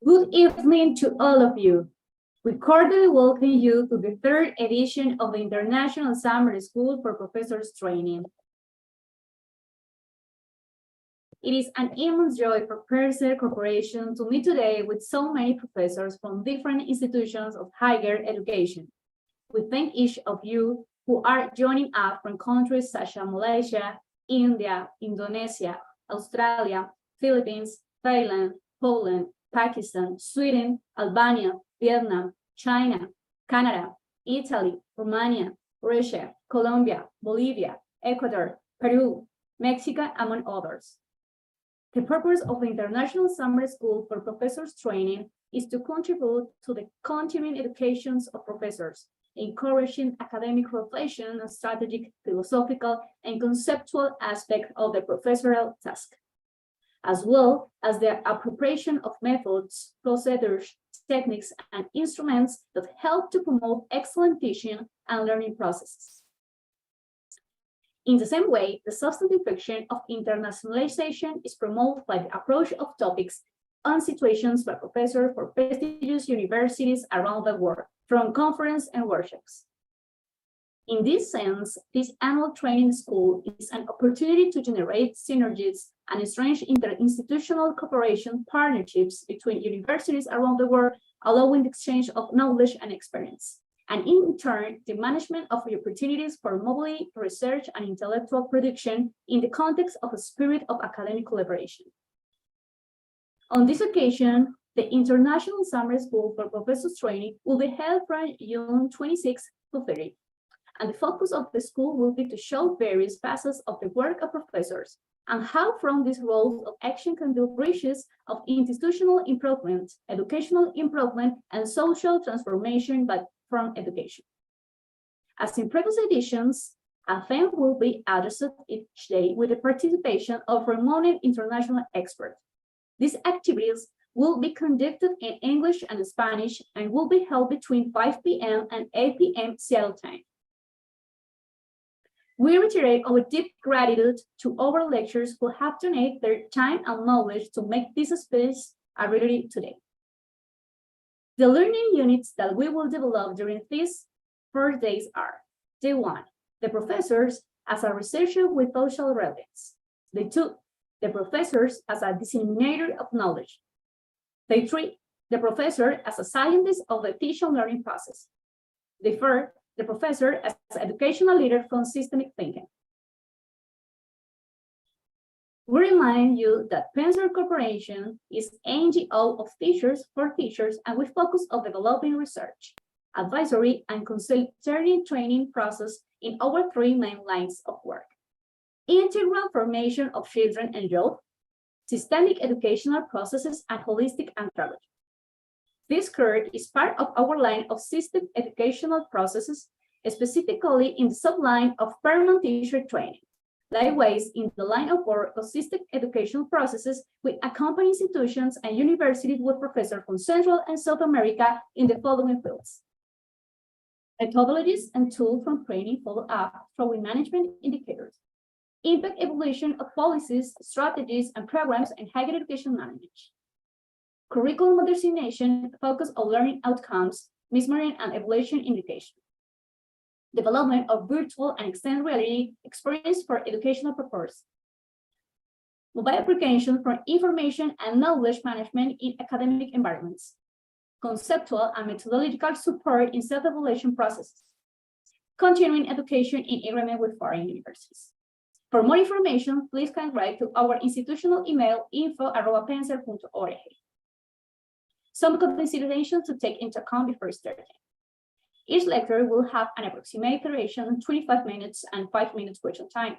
Good evening to all of you. We cordially welcome you to the third edition of the International Summer School for Professors Training. It is an immense joy for PENSER Corporation to meet today with so many professors from different institutions of higher education. We thank each of you who are joining us from countries such as Malaysia, India, Indonesia, Australia, Philippines, Thailand, Poland, Pakistan, Sweden, Albania, Vietnam, China, Canada, Italy, Romania, Russia, Colombia, Bolivia, Ecuador, Peru, Mexico, among others. The purpose of the International Summer School for Professors Training is to contribute to the continuing education of professors, encouraging academic reflection on strategic, philosophical, and conceptual aspects of the professorial task, as well as the appropriation of methods, procedures, techniques, and instruments that help to promote excellent teaching and learning processes. In the same way, the substantive function of internationalization is promoted by the approach of topics and situations by professors for prestigious universities around the world, from conferences and workshops. In this sense, this annual training school is an opportunity to generate synergies and strengthen interinstitutional cooperation partnerships between universities around the world, allowing the exchange of knowledge and experience, and in turn, the management of the opportunities for mobility, research, and intellectual production in the context of a spirit of academic collaboration. On this occasion, the International Summer School for Professors Training will be held from June 26 to 30. And the focus of the school will be to show various facets of the work of professors and how from these roles of action can build bridges of institutional improvement, educational improvement, and social transformation from education. As in previous editions, a theme will be addressed each day with the participation of renowned international experts. These activities will be conducted in English and Spanish and will be held between 5 p.m. and 8 p.m. Seattle time. We reiterate our deep gratitude to our lecturers who have donated their time and knowledge to make this space a reality today. The learning units that we will develop during these 4 days are: Day 1, the professors as a researcher with social relevance. Day 2, the professors as a disseminator of knowledge. Day 3, the professor as a scientist of the teaching learning process. Day 4, the professor as an educational leader from systemic thinking. We remind you that PENSER Corporation is an NGO of teachers for teachers, and we focus on developing research, advisory, and consulting training process in our 3 main lines of work: integral formation of children and youth, systemic educational processes, and holistic anthropology. This course is part of our line of system educational processes, specifically in the subline of permanent teacher training. Likewise, in the line of work of system educational processes, we accompany institutions and universities with professors from Central and South America in the following fields: methodologies and tools from training follow-up through management indicators, impact evaluation of policies, strategies, and programs in higher education management, curriculum modernization focused on learning outcomes, measuring and evaluation indication, development of virtual and extended reality experience for educational purposes, mobile application for information and knowledge management in academic environments, conceptual and methodological support in self-evaluation processes, continuing education in agreement with foreign universities. For more information, please can write to our institutional email info@penser.org. Some considerations to take into account before starting. Each lecture will have an approximate duration, 25 minutes and 5 minutes question time.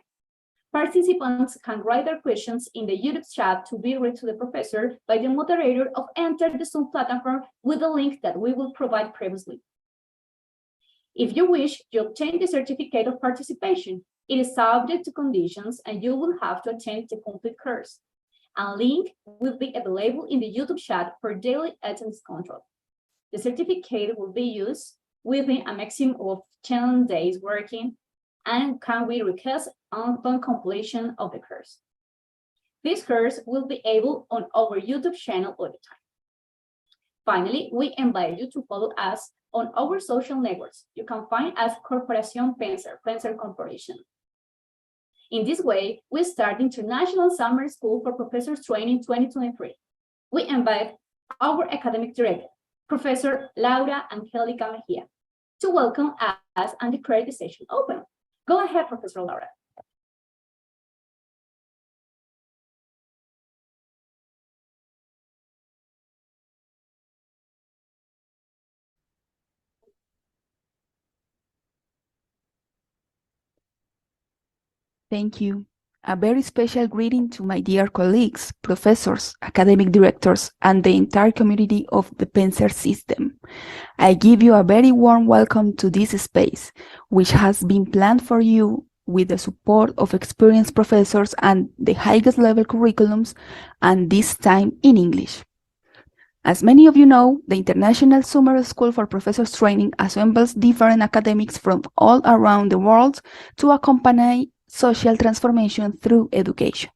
Participants can write their questions in the YouTube chat to be read to the professor by the moderator of Enter the Zoom platform with the link that we will provide previously. If you wish to obtain the certificate of participation, it is subject to conditions and you will have to attend the complete course. A link will be available in the YouTube chat for daily attendance control. The certificate will be used within a maximum of 10 days working and can be requested upon completion of the course. This course will be able on our YouTube channel all the time. Finally, we invite you to follow us on our social networks. You can find us Corporación PENSER Corporation. In this way, we start International Summer School for Professors Training 2023. We invite our academic director, Professor Laura Angelica Mejia, to welcome us and declare the session open. Go ahead, Professor Laura. Thank you. A very special greeting to my dear colleagues, professors, academic directors, and the entire community of the PENSER system. I give you a very warm welcome to this space, which has been planned for you with the support of experienced professors and the highest level curriculums, and this time in English. As many of you know, the International Summer School for Professors Training assembles different academics from all around the world to accompany social transformation through education.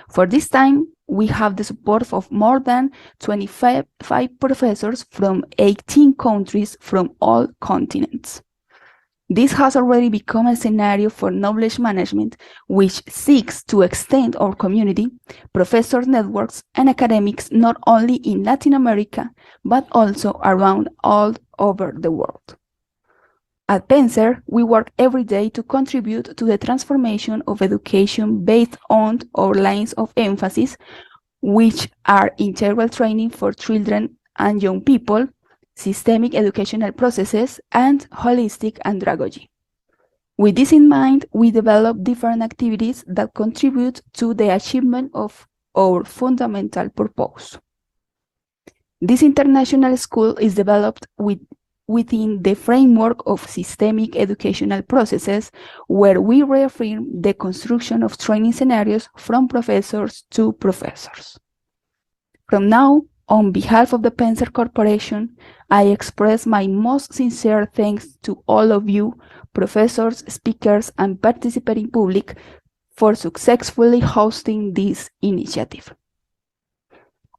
For this time, we have the support of more than 25 professors from 18 countries from all continents. This has already become a scenario for knowledge management, which seeks to extend our community, professor networks, and academics not only in Latin America, but also around all over the world. At PENSER, we work every day to contribute to the transformation of education based on our lines of emphasis, which are integral training for children and young people, systemic educational processes, and holistic andragogy. With this in mind, we develop different activities that contribute to the achievement of our fundamental purpose. This international school is developed within the framework of systemic educational processes, where we reaffirm the construction of training scenarios from professors to professors. From now, on behalf of the PENSER Corporation, I express my most sincere thanks to all of you, professors, speakers, and participating public, for successfully hosting this initiative.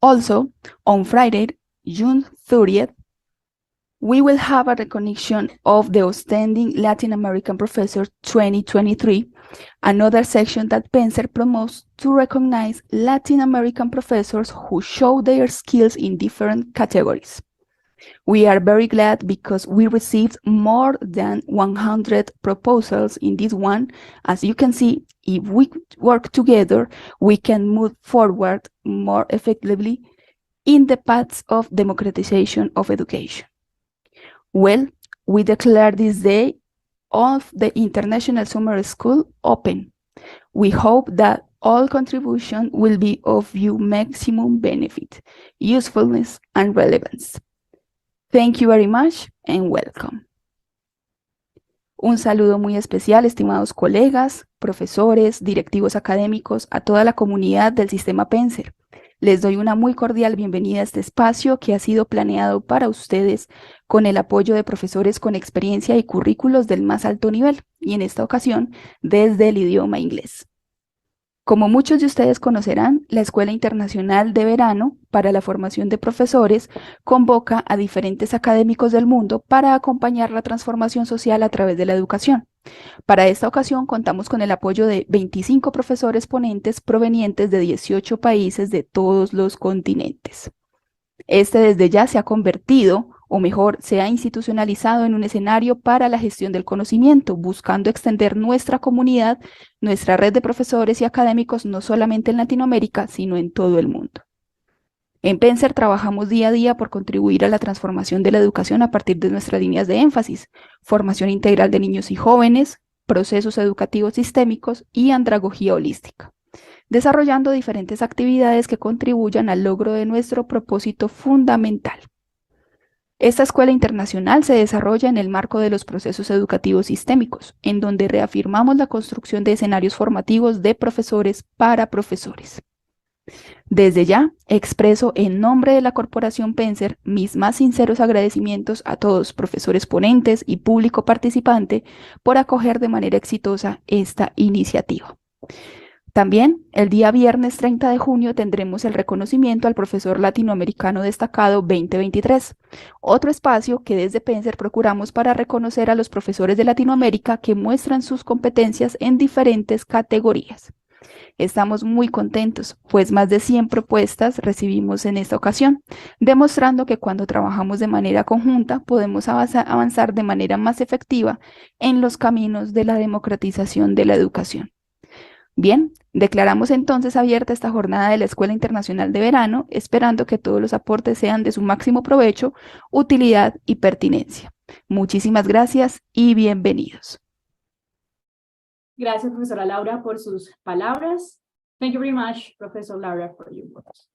Also, on Friday, June 30th, we will have a recognition of the Outstanding Latin American Professor 2023, another section that PENSER promotes to recognize Latin American professors who show their skills in different categories. We are very glad because we received more than 100 proposals in this one. As you can see, if we work together, we can move forward more effectively in the paths of democratization of education. Well, we declare this day of the International Summer School open. We hope that all contribution will be of your maximum benefit, usefulness, and relevance. Thank you very much and welcome. Un saludo muy especial, estimados colegas, profesores, directivos académicos, a toda la comunidad del sistema PENSER. Les doy una muy cordial bienvenida a este espacio que ha sido planeado para ustedes con el apoyo de profesores con experiencia y currículos del más alto nivel, y en esta ocasión desde el idioma inglés. Como muchos de ustedes conocerán, la Escuela Internacional de Verano para la Formación de Profesores convoca a diferentes académicos del mundo para acompañar la transformación social a través de la educación. Para esta ocasión contamos con el apoyo de 25 profesores ponentes provenientes de 18 países de todos los continentes. Este desde ya se ha convertido, o mejor, se ha institucionalizado en un escenario para la gestión del conocimiento, buscando extender nuestra comunidad, nuestra red de profesores y académicos, no solamente en Latinoamérica, sino en todo el mundo. En PENSER trabajamos día a día por contribuir a la transformación de la educación a partir de nuestras líneas de énfasis: formación integral de niños y jóvenes, procesos educativos sistémicos y andragogía holística, desarrollando diferentes actividades que contribuyan al logro de nuestro propósito fundamental. Esta escuela internacional se desarrolla en el marco de los procesos educativos sistémicos, en donde reafirmamos la construcción de escenarios formativos de profesores para profesores. Desde ya, expreso en nombre de la Corporación PENSER mis más sinceros agradecimientos a todos, profesores ponentes y público participante, por acoger de manera exitosa esta iniciativa. También, el día viernes 30 de junio tendremos el reconocimiento al profesor latinoamericano destacado 2023, otro espacio que desde PENSER procuramos para reconocer a los profesores de Latinoamérica que muestran sus competencias en diferentes categorías. Estamos muy contentos, pues más de 100 propuestas recibimos en esta ocasión, demostrando que cuando trabajamos de manera conjunta podemos avanzar de manera más efectiva en los caminos de la democratización de la educación. Bien, declaramos entonces abierta esta jornada de la Escuela Internacional de Verano, esperando que todos los aportes sean de su máximo provecho, utilidad y pertinencia. Muchísimas gracias y bienvenidos. Gracias, profesora Laura, por sus palabras. Thank you very much, Professor Laura, for your words.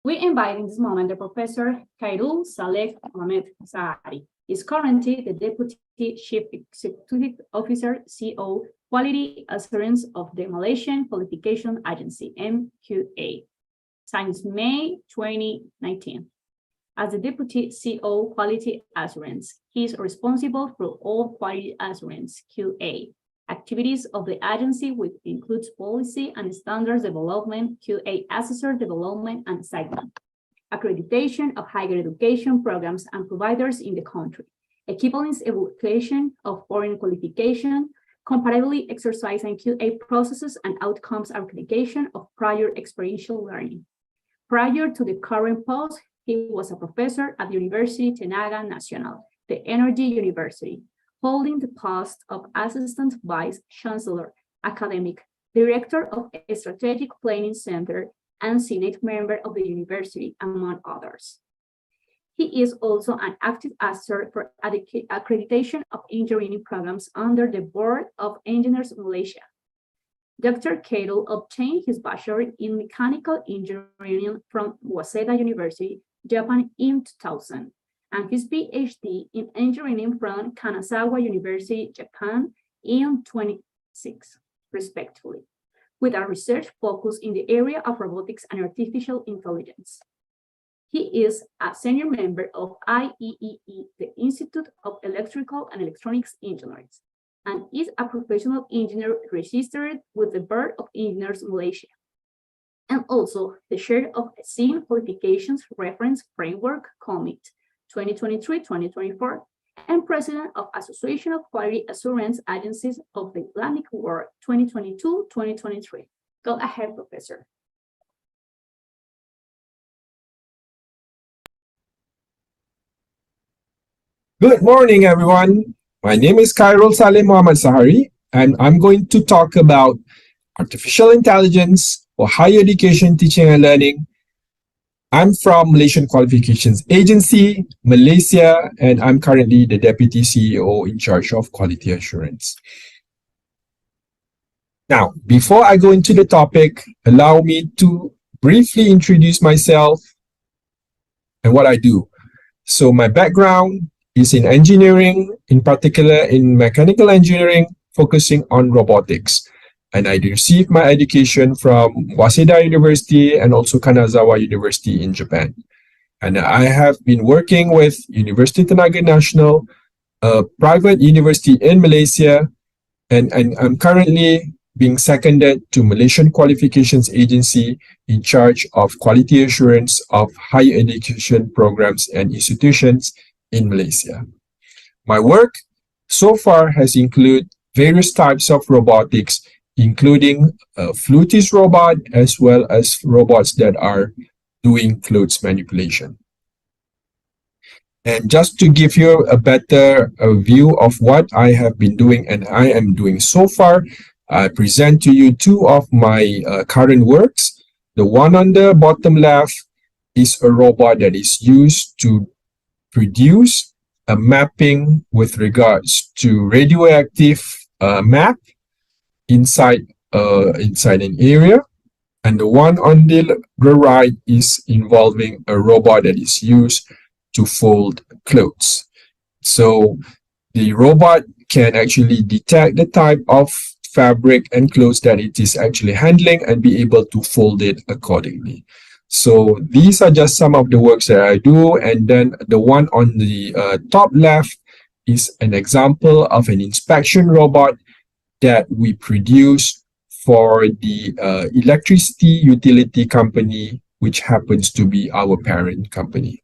We invite in this moment the Professor Khairul Saleh Mohamed Sahari. He is currently the Deputy Chief Executive Officer, CO, Quality Assurance of the Malaysian Qualification Agency, MQA, since May 2019. As the Deputy CO Quality Assurance, he is responsible for all quality assurance, QA, activities of the agency, which includes policy and standards development, QA assessor development and assignment, accreditation of higher education programs and providers in the country, equivalence evaluation of foreign qualification, comparably exercise and QA processes and outcomes accreditation of prior experiential learning. Prior to the current post, he was a professor at the University Tenaga Nacional, the Energy University, holding the post of Assistant Vice Chancellor, Academic Director of a Strategic Planning Center, and Senate member of the university, among others. He is also an active assessor for accreditation of engineering programs under the Board of Engineers Malaysia. Dr. Khairul obtained his bachelor in mechanical engineering from Waseda University, Japan in 2000, and his PhD in engineering from Kanazawa University, Japan in 2006, respectively, with a research focus in the area of robotics and artificial intelligence. He is a senior member of IEEE, the Institute of Electrical and Electronics Engineers, and is a professional engineer registered with the Board of Engineers Malaysia, and also the chair of a SIM Qualifications Reference Framework Commit 2023-2024, and president of Association of Quality Assurance Agencies of the Atlantic World 2022-2023. Go ahead, Professor. Good morning, everyone. My name is Khairul Saleh Mohamed Sahari, and I'm going to talk about artificial intelligence for higher education, teaching, and learning. I'm from Malaysian Qualifications Agency, Malaysia, and I'm currently the Deputy CEO in charge of Quality Assurance. Now, before I go into the topic, allow me to briefly introduce myself and what I do. So my background is in engineering, in particular in mechanical engineering, focusing on robotics. And I received my education from Waseda University and also Kanazawa University in Japan. And I have been working with University Tenaga Nasional, a private university in Malaysia, and I'm currently being seconded to Malaysian Qualifications Agency in charge of quality assurance of higher education programs and institutions in Malaysia. My work so far has included various types of robotics, including a flutist robot, as well as robots that are doing clothes manipulation. And just to give you a better view of what I have been doing and I am doing so far, I present to you two of my current works. The one on the bottom left is a robot that is used to produce a mapping with regards to radioactive map inside an area, and the one on the right is involving a robot that is used to fold clothes. So the robot can actually detect the type of fabric and clothes that it is actually handling and be able to fold it accordingly. So these are just some of the works that I do. And then the one on the top left is an example of an inspection robot that we produce for the electricity utility company, which happens to be our parent company.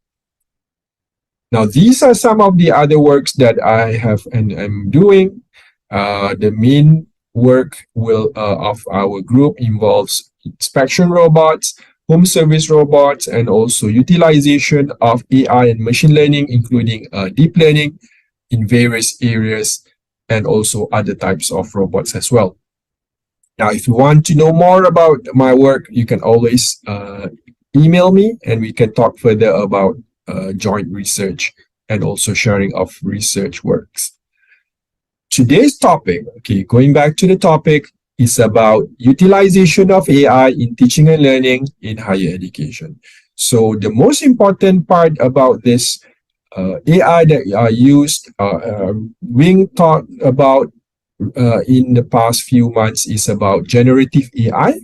Now, these are some of the other works that I have and am doing. The main work of our group involves inspection robots, home service robots, and also utilization of AI and machine learning, including deep learning in various areas, and also other types of robots as well. Now, if you want to know more about my work, you can always email me and we can talk further about joint research and also sharing of research works. Today's topic, okay, going back to the topic, is about utilization of AI in teaching and learning in higher education. So the most important part about this AI that are used, being taught about in the past few months is about generative AI.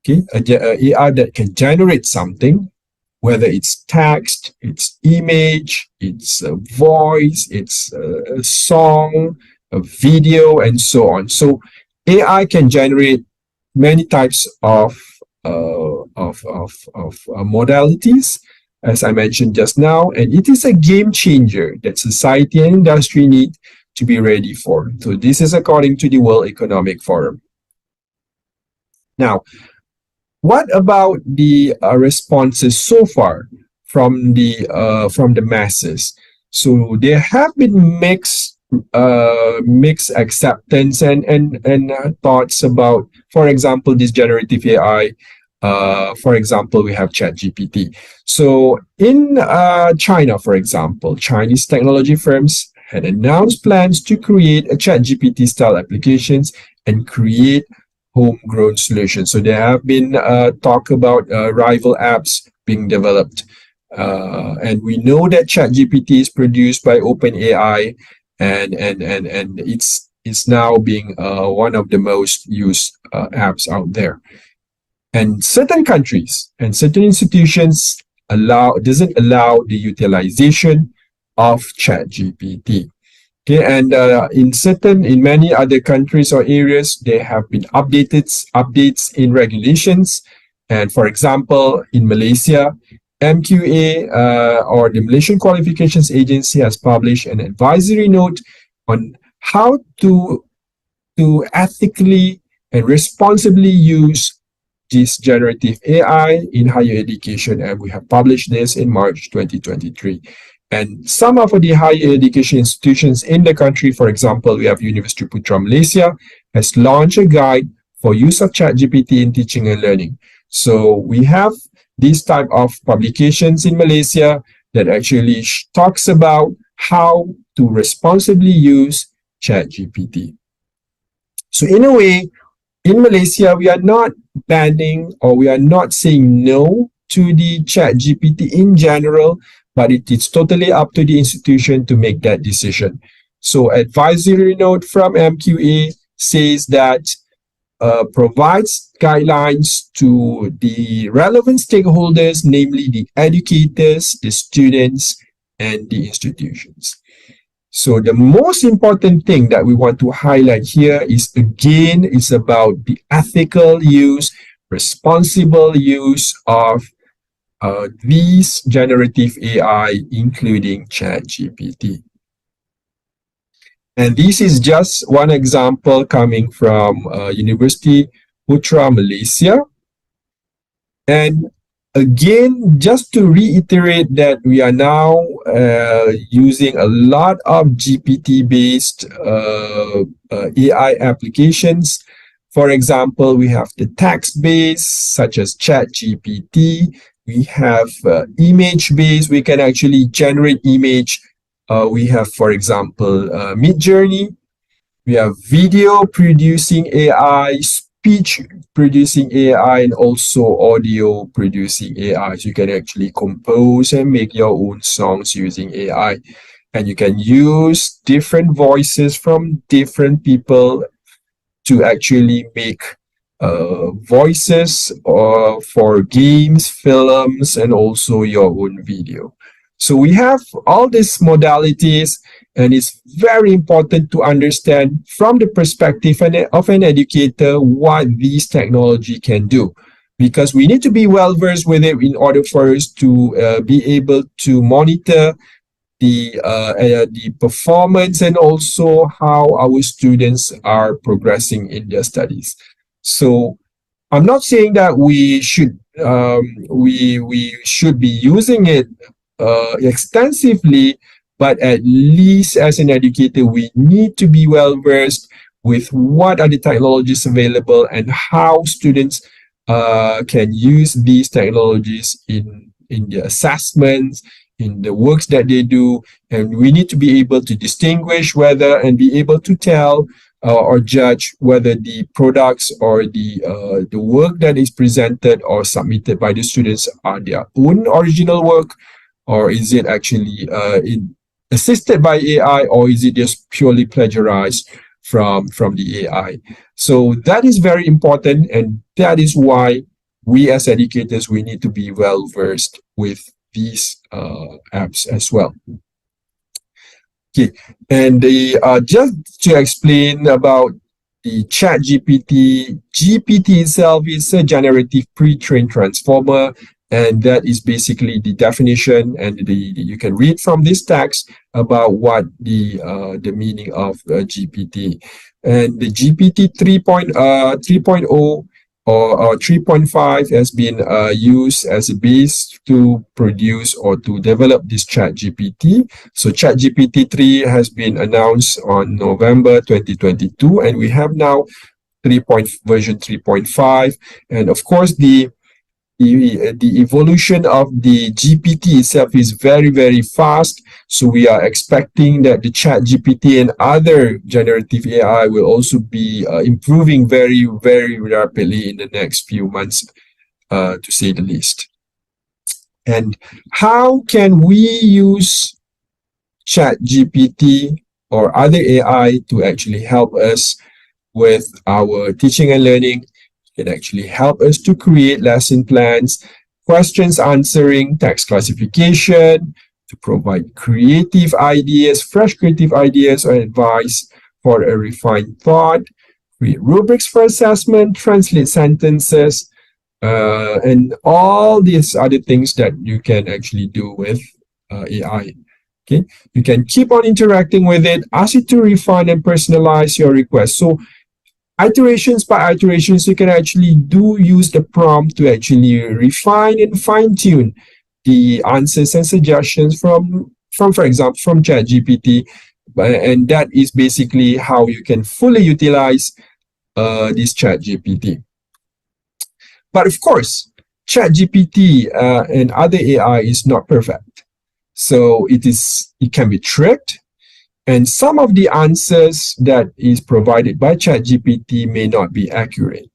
Okay, AI that can generate something, whether it's text, it's image, it's a voice, it's a song, a video, and so on. So AI can generate many types of modalities, as I mentioned just now, and it is a game changer that society and industry need to be ready for. So this is according to the World Economic Forum. Now, what about the responses so far from the masses? So there have been mixed acceptance and thoughts about, for example, this generative AI. For example, we have ChatGPT. So in China, for example, Chinese technology firms had announced plans to create a ChatGPT style applications and create homegrown solutions. So there have been talk about rival apps being developed. And we know that ChatGPT is produced by OpenAI and it's now being one of the most used apps out there. And certain countries and certain institutions doesn't allow the utilization of ChatGPT. Okay, and in many other countries or areas, there have been updates in regulations. And for example, in Malaysia, MQA or the Malaysian Qualifications Agency has published an advisory note on how to ethically and responsibly use this generative AI in higher education, and we have published this in March 2023. And some of the higher education institutions in the country, for example, we have University Putra Malaysia, has launched a guide for use of ChatGPT in teaching and learning. So we have these type of publications in Malaysia that actually talks about how to responsibly use ChatGPT. So in a way, in Malaysia, we are not banning or we are not saying no to the ChatGPT in general, but it is totally up to the institution to make that decision. So advisory note from MQA says that provides guidelines to the relevant stakeholders, namely the educators, the students, and the institutions. So the most important thing that we want to highlight here is, again, it's about the ethical use, responsible use of these generative AI, including ChatGPT. And this is just one example coming from University Putra Malaysia. And again, just to reiterate that we are now using a lot of GPT-based AI applications. For example, we have the text-based, such as ChatGPT. We have image-based. We can actually generate image. We have, for example, Midjourney. We have video producing AI, speech producing AI, and also audio producing AI. So you can actually compose and make your own songs using AI. And you can use different voices from different people to actually make voices for games, films, and also your own video. So we have all these modalities, and it's very important to understand from the perspective of an educator what these technology can do, because we need to be well versed with it in order for us to be able to monitor the performance and also how our students are progressing in their studies. So I'm not saying that we should be using it extensively, but at least as an educator, we need to be well versed with what are the technologies available and how students can use these technologies in the assessments, in the works that they do, and we need to be able to distinguish whether and be able to tell or judge whether the products or the work that is presented or submitted by the students are their own original work, or is it actually assisted by AI, or is it just purely plagiarized from the AI. So that is very important, and that is why we as educators, we need to be well versed with these apps as well. Okay, and just to explain about the ChatGPT, GPT itself is a generative pre-trained transformer, and that is basically the definition, and you can read from this text about what the meaning of GPT. And the GPT 3.0 or 3.5 has been used as a base to produce or to develop this ChatGPT. So ChatGPT 3 has been announced on November 2022, and we have now version 3.5. And of course, the evolution of the GPT itself is very, very fast. So we are expecting that the ChatGPT and other generative AI will also be improving very, very rapidly in the next few months, to say the least. And how can we use ChatGPT or other AI to actually help us with our teaching and learning? It actually help us to create lesson plans, questions answering, text classification, to provide creative ideas, fresh creative ideas or advice for a refined thought, create rubrics for assessment, translate sentences, and all these other things that you can actually do with AI. Okay, you can keep on interacting with it, ask it to refine and personalize your request. So iterations by iterations, you can actually use the prompt to actually refine and fine-tune the answers and suggestions from for example, from ChatGPT. And that is basically how you can fully utilize this ChatGPT. But of course, ChatGPT and other AI is not perfect. So it can be tricked. And some of the answers that is provided by ChatGPT may not be accurate.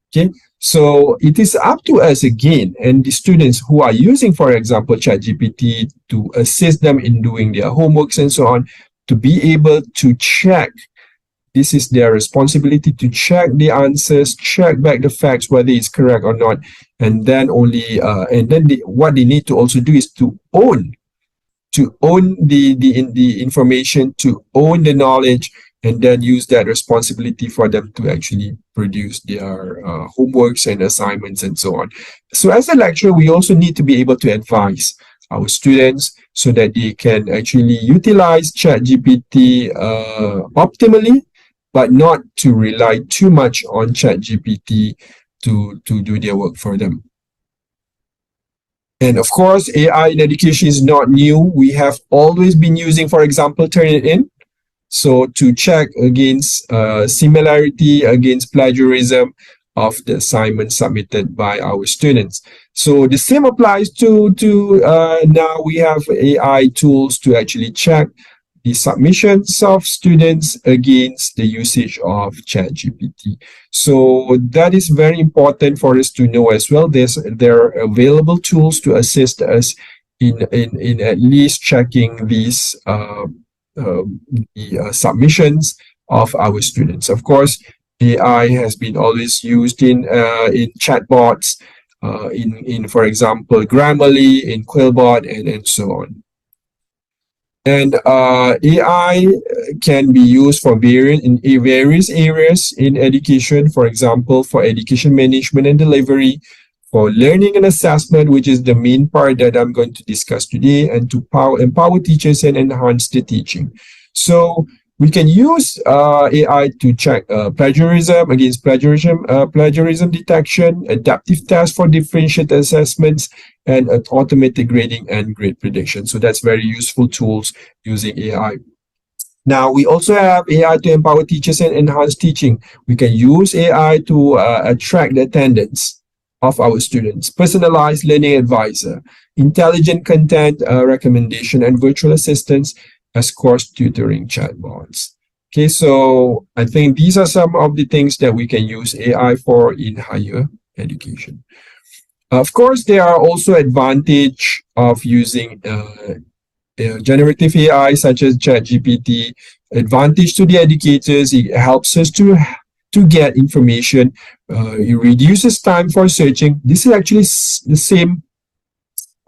Okay, so it is up to us again, and the students who are using, for example, ChatGPT to assist them in doing their homeworks and so on, to be able to check. This is their responsibility to check the answers, check back the facts, whether it's correct or not, and then only what they need to also do is to own the information, to own the knowledge, and then use that responsibility for them to actually produce their homeworks and assignments and so on. So as a lecturer, we also need to be able to advise our students so that they can actually utilize ChatGPT optimally, but not to rely too much on ChatGPT to do their work for them. And of course, AI in education is not new. We have always been using, for example, Turnitin. So to check against similarity, against plagiarism of the assignment submitted by our students. So the same applies to now we have AI tools to actually check the submissions of students against the usage of ChatGPT. So that is very important for us to know as well. There are available tools to assist us in at least checking these submissions of our students. Of course, AI has been always used in chatbots, in for example, Grammarly, in Quillbot, and so on. And AI can be used for various areas in education. For example, for education management and delivery, for learning and assessment, which is the main part that I'm going to discuss today, and to empower teachers and enhance the teaching. So we can use AI to check plagiarism detection, adaptive tests for differentiated assessments, and automated grading and grade prediction. So that's very useful tools using AI. Now, we also have AI to empower teachers and enhance teaching. We can use AI to attract the attendance of our students, personalized learning advisor, intelligent content recommendation, and virtual assistants as course tutoring chatbots. Okay, so I think these are some of the things that we can use AI for in higher education. Of course, there are also advantages of using generative AI such as ChatGPT. Advantage to the educators, it helps us to get information. It reduces time for searching. This is actually the same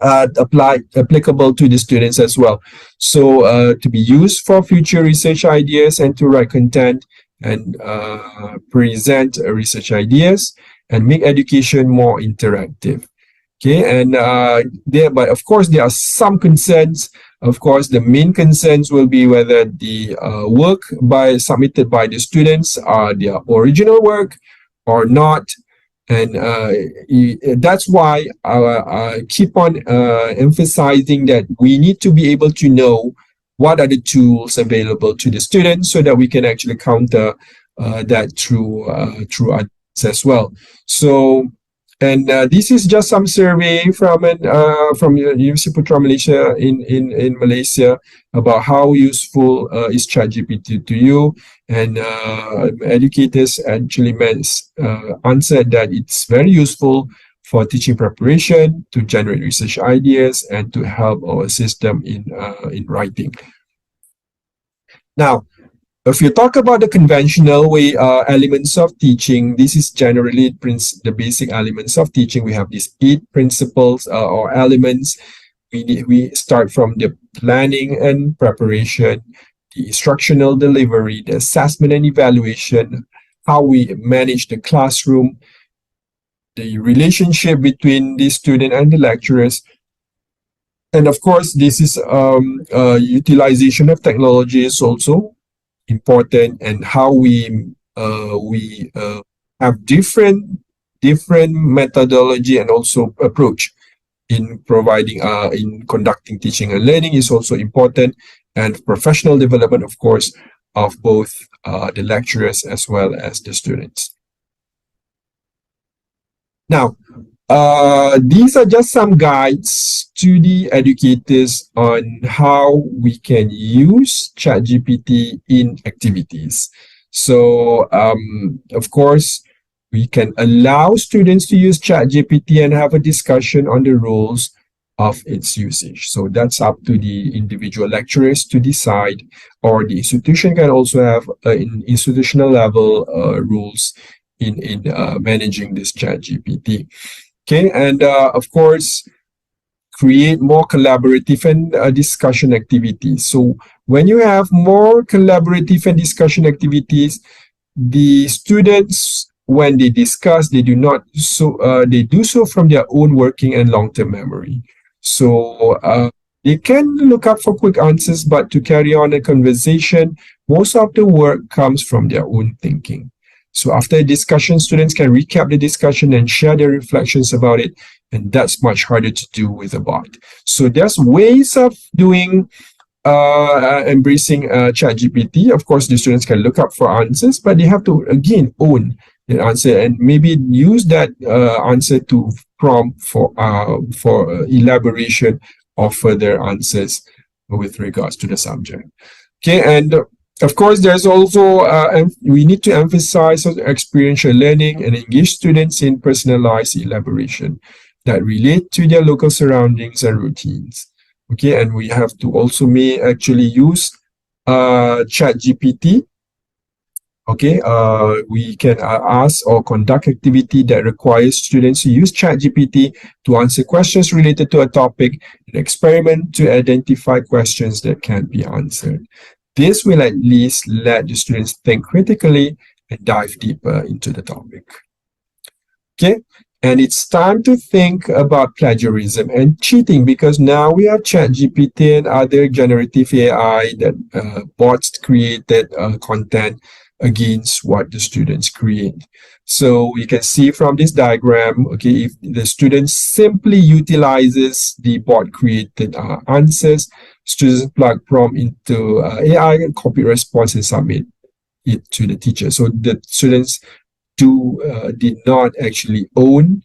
applicable to the students as well. So to be used for future research ideas and to write content and present research ideas and make education more interactive. Okay, and but of course there are some concerns. Of course, the main concerns will be whether the work submitted by the students are their original work or not. And that's why I keep on emphasizing that we need to be able to know what are the tools available to the students so that we can actually counter that through others as well. So, and this is just some survey from University Putra Malaysia in Malaysia about how useful is ChatGPT to you. And educators actually answered that it's very useful for teaching preparation, to generate research ideas, and to help our system in writing. Now, if you talk about the conventional way elements of teaching, this is generally the basic elements of teaching. We have these 8 principles or elements. We start from the planning and preparation, the instructional delivery, the assessment and evaluation, how we manage the classroom, the relationship between the student and the lecturers, and of course, this is utilization of technology is also important, and how we have different methodology and also approach in providing in conducting teaching and learning is also important, and professional development, of course, of both the lecturers as well as the students. Now, these are just some guides to the educators on how we can use ChatGPT in activities. So, of course, we can allow students to use ChatGPT and have a discussion on the rules of its usage. So that's up to the individual lecturers to decide, or the institution can also have institutional level rules in managing this ChatGPT. Okay, and of course, create more collaborative and discussion activities. So when you have more collaborative and discussion activities, the students, when they discuss, they do so from their own working and long-term memory. So they can look up for quick answers, but to carry on a conversation, most of the work comes from their own thinking. So after a discussion, students can recap the discussion and share their reflections about it, and that's much harder to do with a bot. So there's ways of doing embracing ChatGPT. Of course, the students can look up for answers, but they have to again own the answer and maybe use that answer to prompt for elaboration of further answers with regards to the subject. Okay, and of course, there's also, we need to emphasize experiential learning and engage students in personalized elaboration that relate to their local surroundings and routines. Okay, and we have to also actually use ChatGPT Okay, we can ask or conduct activity that requires students to use ChatGPT to answer questions related to a topic, and experiment to identify questions that can be answered. This will at least let the students think critically and dive deeper into the topic. Okay, and it's time to think about plagiarism and cheating, because now we have ChatGPT and other generative AI that bots created content against what the students create. So we can see from this diagram, okay, if the student simply utilizes the bot created answers, students plug prompt into AI and copy response and submit it to the teacher. So the students did not actually own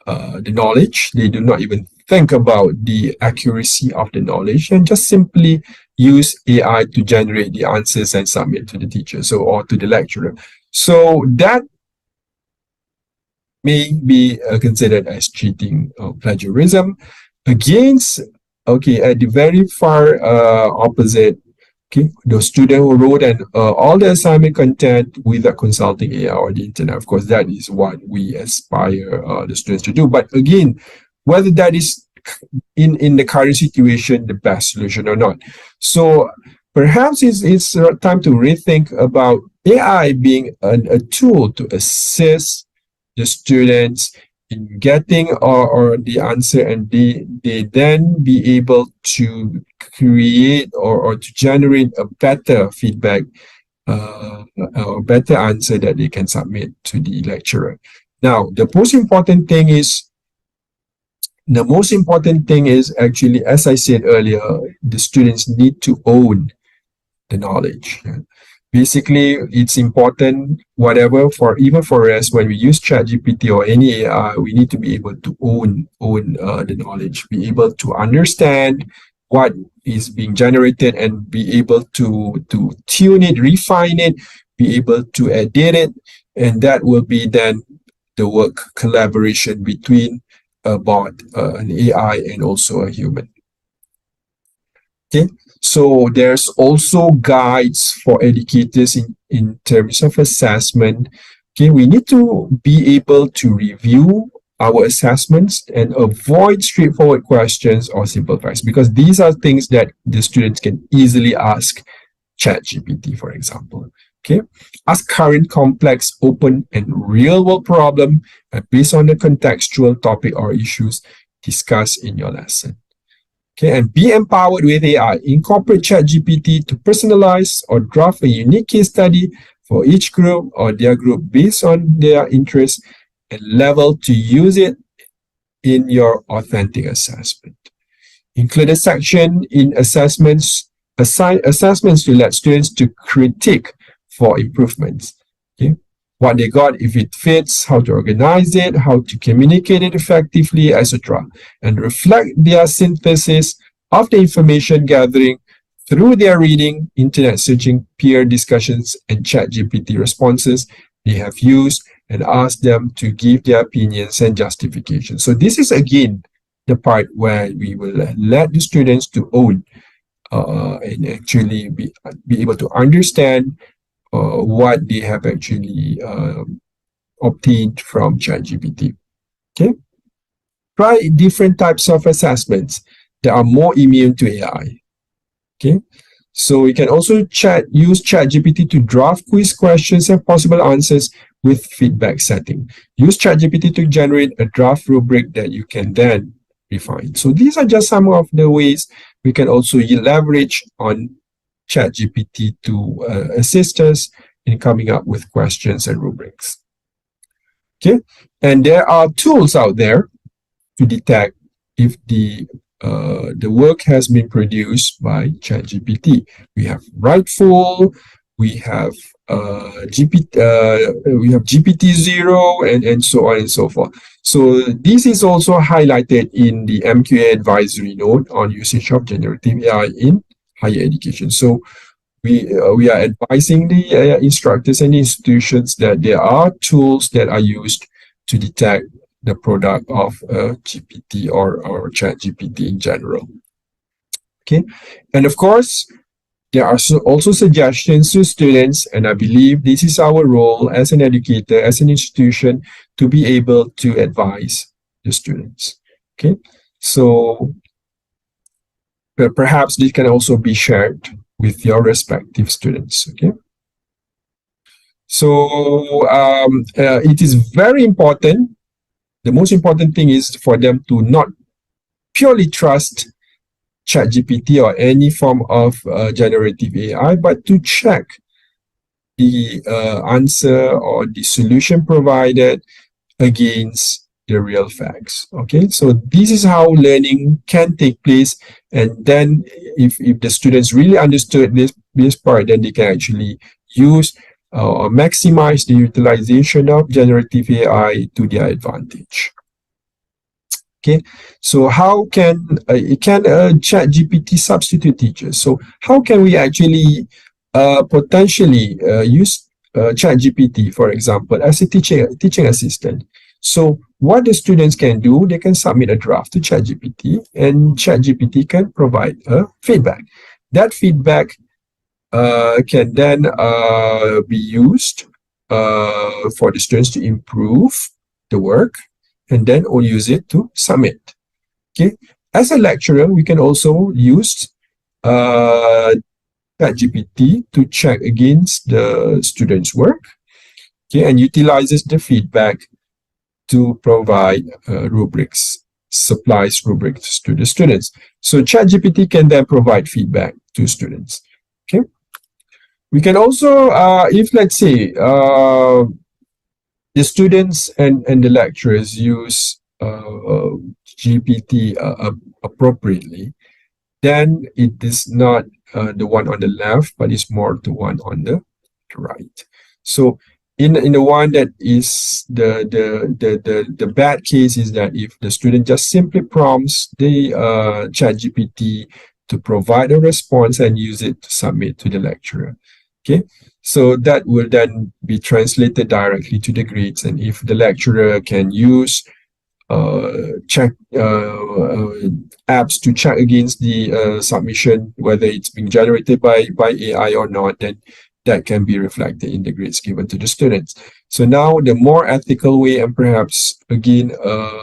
the knowledge. They do not even think about the accuracy of the knowledge, and just simply use AI to generate the answers and submit to the teacher, or to the lecturer. So that may be considered as cheating or plagiarism. Against, okay, at the very far opposite, okay, the student who wrote all the assignment content without consulting AI or the internet. Of course, that is what we aspire the students to do. But again, whether that is in the current situation the best solution or not. So perhaps it's time to rethink about AI being a tool to assist the students in getting or the answer, and they then be able to create or to generate a better feedback or better answer that they can submit to the lecturer. Now, the most important thing is actually, as I said earlier, the students need to own the knowledge. Basically, it's important, even for us, when we use ChatGPT or any AI, we need to be able to own the knowledge, be able to understand what is being generated, and be able to tune it, refine it, be able to edit it, and that will be then the work collaboration between a bot, an AI, and also a human. Okay, so there's also guides for educators in terms of assessment. Okay, we need to be able to review our assessments and avoid straightforward questions or simple facts, because these are things that the students can easily ask ChatGPT, for example. Okay, ask current, complex, open, and real-world problem based on the contextual topic or issues discussed in your lesson. Okay, and be empowered with AI. Incorporate ChatGPT to personalize or draft a unique case study for each group or their group based on their interests, and level to use it in your authentic assessment. Include a section in assessments, assign assessments to let students to critique for improvements. Okay, what they got, if it fits, how to organize it, how to communicate it effectively, etc. And reflect their synthesis of the information gathering through their reading, internet searching, peer discussions, and ChatGPT responses they have used, and ask them to give their opinions and justifications. So this is again the part where we will let the students to own and actually be able to understand what they have actually obtained from ChatGPT. Okay, try different types of assessments that are more immune to AI. Okay, so we can also use ChatGPT to draft quiz questions and possible answers with feedback setting. Use ChatGPT to generate a draft rubric that you can then refine. So these are just some of the ways we can also leverage on ChatGPT to assist us in coming up with questions and rubrics. Okay, and there are tools out there to detect if the work has been produced by ChatGPT. We have Rightful, we have GPT-0, and so on and so forth. So this is also highlighted in the MQA advisory note on usage of generative AI in higher education. So we are advising the instructors and institutions that there are tools that are used to detect the product of GPT or ChatGPT in general. Okay, and of course, There are also suggestions to students, and I believe this is our role as an educator, as an institution, to be able to advise the students. Okay, so perhaps this can also be shared with your respective students. Okay, so it is very important. The most important thing is for them to not purely trust ChatGPT or any form of generative AI, but to check the answer or the solution provided against the real facts. Okay, so this is how learning can take place, and then if the students really understood this part, then they can actually use or maximize the utilization of generative AI to their advantage. Okay, so how can ChatGPT substitute teachers? So how can we actually potentially use ChatGPT, for example, as a teaching assistant? So what the students can do, they can submit a draft to ChatGPT, and ChatGPT can provide feedback. That feedback can then be used for the students to improve the work, and then we'll use it to submit. Okay, as a lecturer, we can also use ChatGPT to check against the students' work, okay, and utilizes the feedback to provide supplies rubrics to the students. So ChatGPT can then provide feedback to students. Okay, we can also, if let's say the students and the lecturers use GPT appropriately, then it is not the one on the left, but it's more the one on the right. So in the one that is the bad case is that if the student just simply prompts the ChatGPT to provide a response and use it to submit to the lecturer. Okay, so that will then be translated directly to the grades, and if the lecturer can use apps to check against the submission, whether it's being generated by AI or not, then that can be reflected in the grades given to the students. So now the more ethical way, and perhaps again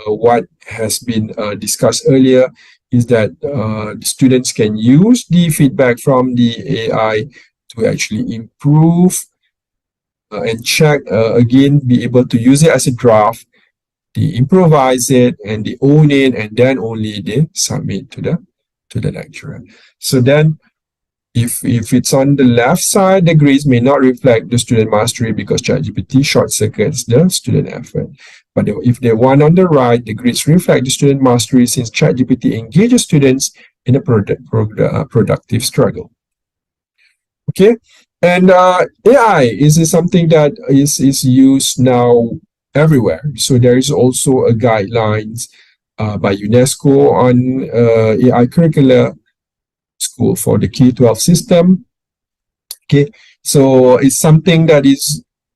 what has been discussed earlier, is that the students can use the feedback from the AI to actually improve and check, again, be able to use it as a draft, they improvise it, and they own it, and then only they submit to the lecturer. So then if it's on the left side, the grades may not reflect the student mastery because ChatGPT short circuits the student effort. But if the one on the right, the grades reflect the student mastery since ChatGPT engages students in a productive struggle. Okay, and AI is something that is used now everywhere. So there is also a guidelines by UNESCO on AI curricula school for the K-12 system. Okay, so it's something that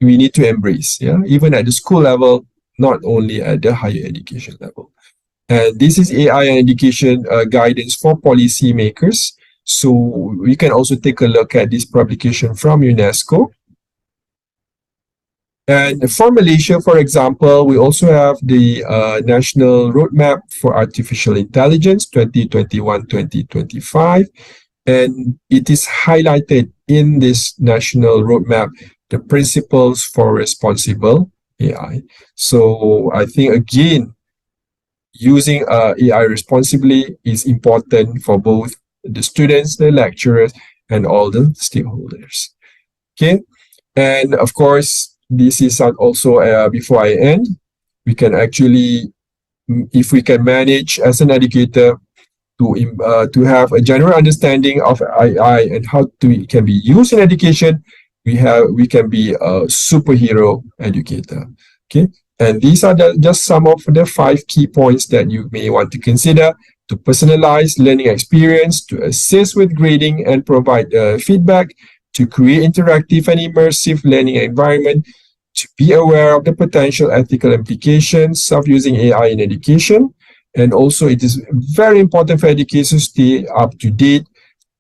we need to embrace, yeah, even at the school level, not only at the higher education level. And this is AI and education guidance for policymakers. So we can also take a look at this publication from UNESCO. And for Malaysia, for example, we also have the National Roadmap for Artificial Intelligence 2021-2025. And it is highlighted in this national roadmap, the principles for responsible AI. So I think, again, using AI responsibly is important for both the students, the lecturers, and all the stakeholders. Okay, and of course, this is also before I end, we can actually, if we can manage as an educator to have a general understanding of AI and how it can be used in education, we can be a superhero educator. Okay, and these are just some of the 5 key points that you may want to consider: to personalize learning experience, to assist with grading and provide feedback, to create interactive and immersive learning environment, to be aware of the potential ethical implications of using AI in education. And also, it is very important for educators to stay up to date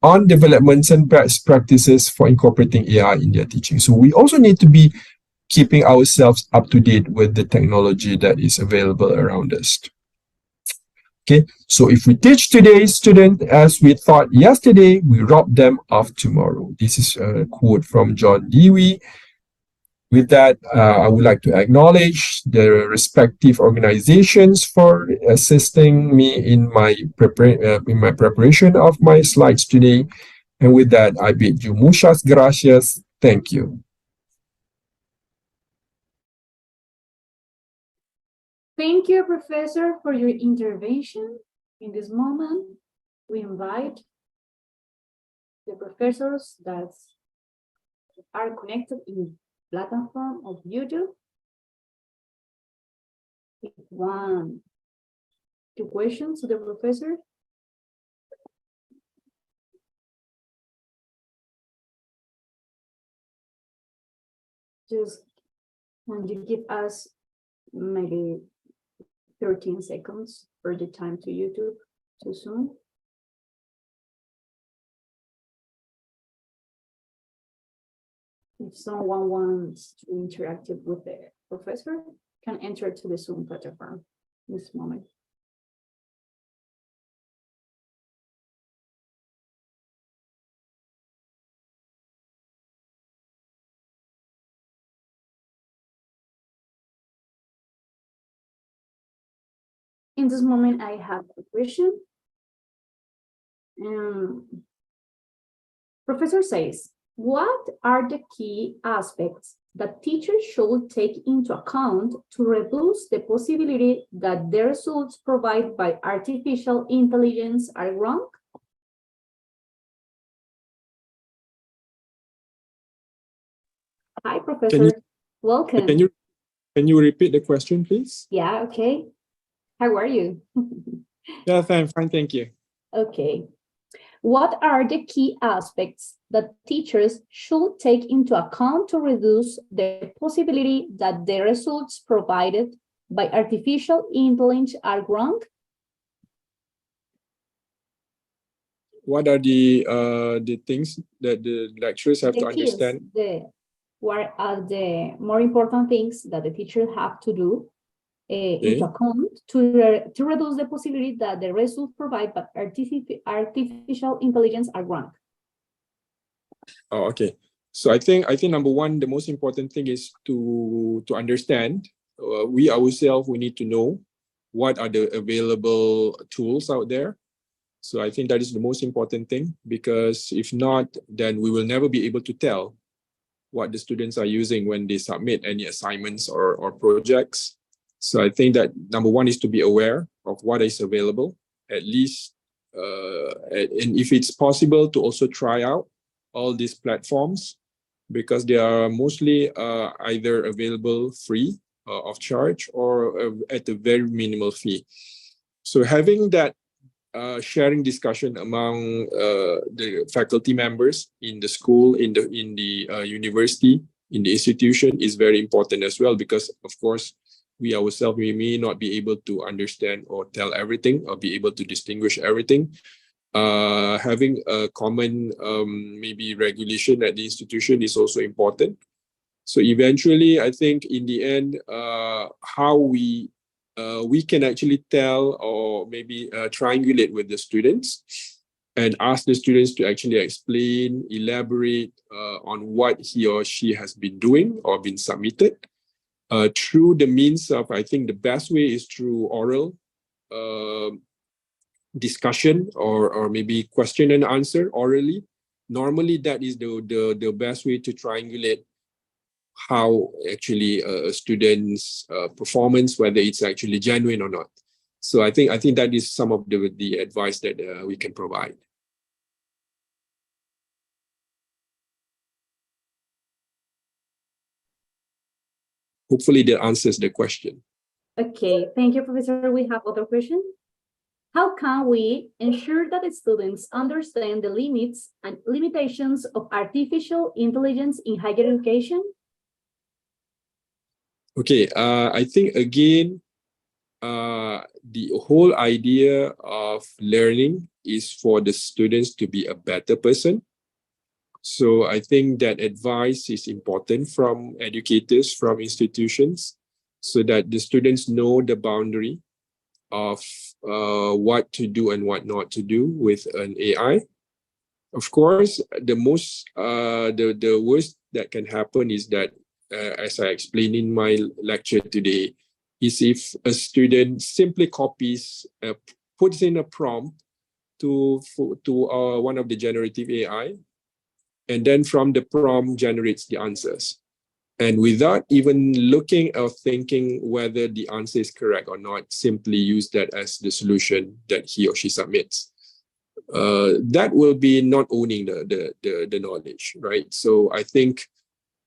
on developments and best practices for incorporating AI in their teaching. So we also need to be keeping ourselves up to date with the technology that is available around us. Okay, so if we teach today's student as we thought yesterday, we rob them of tomorrow. This is a quote from John Dewey. With that, I would like to acknowledge the respective organizations for assisting me in my preparation of my slides today. And with that, I bid you muchas gracias. Thank you. Thank you, Professor, for your intervention. In this moment, we invite the professors that are connected in the platform of YouTube. Two questions to the professor. Just can you give us maybe 13 seconds for the time to YouTube to Zoom? If someone wants to interact with the professor, can enter to the Zoom platform in this moment. In this moment, I have a question. Professor says, what are the key aspects that teachers should take into account to reduce the possibility that the results provided by artificial intelligence are wrong? Hi, Professor. Welcome. Can you repeat the question, please? Yeah, okay. How are you? Yeah, fine, thank you. Okay. What are the key aspects that teachers should take into account to reduce the possibility that the results provided by artificial intelligence are wrong? What are the things that the lecturers have to understand? What are the more important things that the teachers have to do into account to reduce the possibility that the results provided by artificial intelligence are wrong? Oh, okay. So I think number one, the most important thing is to understand. We ourselves, we need to know what are the available tools out there. So I think that is the most important thing, because if not, then we will never be able to tell what the students are using when they submit any assignments or projects. So I think that number one is to be aware of what is available, at least, and if it's possible to also try out all these platforms, because they are mostly either available free of charge or at a very minimal fee. So having that sharing discussion among the faculty members in the school, in the university, in the institution is very important as well, because of course we ourselves, we may not be able to understand or tell everything or be able to distinguish everything. Having a common maybe regulation at the institution is also important. So eventually, I think in the end, how we can actually tell or maybe triangulate with the students and ask the students to actually explain, elaborate on what he or she has been doing or been submitted through the means of, I think the best way is through oral discussion or maybe question and answer orally. Normally, that is the best way to triangulate how actually a student's performance, whether it's actually genuine or not. So I think that is some of the advice that we can provide. Hopefully that answers the question. Okay, thank you, Professor. We have other questions. How can we ensure that the students understand the limits and limitations of artificial intelligence in higher education? Okay, I think again, the whole idea of learning is for the students to be a better person. So I think that advice is important from educators, from institutions, so that the students know the boundary of what to do and what not to do with an AI. Of course, the worst that can happen is that, as I explained in my lecture today, is if a student simply copies, puts in a prompt to one of the generative AI, and then from the prompt generates the answers. And without even looking or thinking whether the answer is correct or not, simply use that as the solution that he or she submits. That will be not owning the knowledge, right? So I think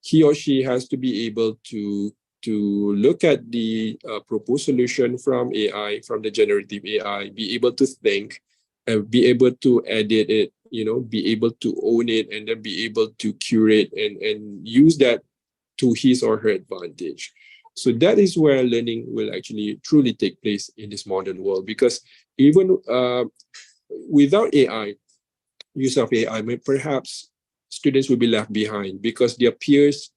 he or she has to be able to look at the proposed solution from AI, from the generative AI, be able to think, be able to edit it, be able to own it, and then be able to curate and use that to his or her advantage. So that is where learning will actually truly take place in this modern world, because even without AI, use of AI, perhaps students will be left behind because their peers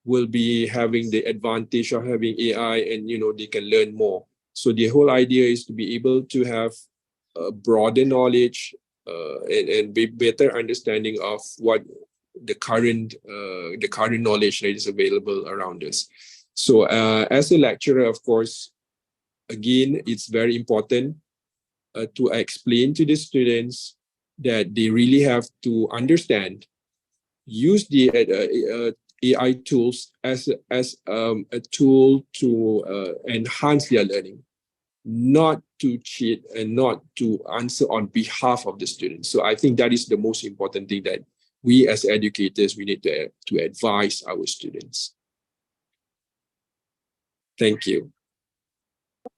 will be having the advantage of having AI, and they can learn more. So the whole idea is to be able to have a broader knowledge and be better understanding of what the current knowledge that is available around us. So as a lecturer, of course, again, it's very important to explain to the students that they really have to understand, use the AI tools as a tool to enhance their learning, not to cheat and not to answer on behalf of the students. So I think that is the most important thing that we as educators, we need to advise our students. Thank you.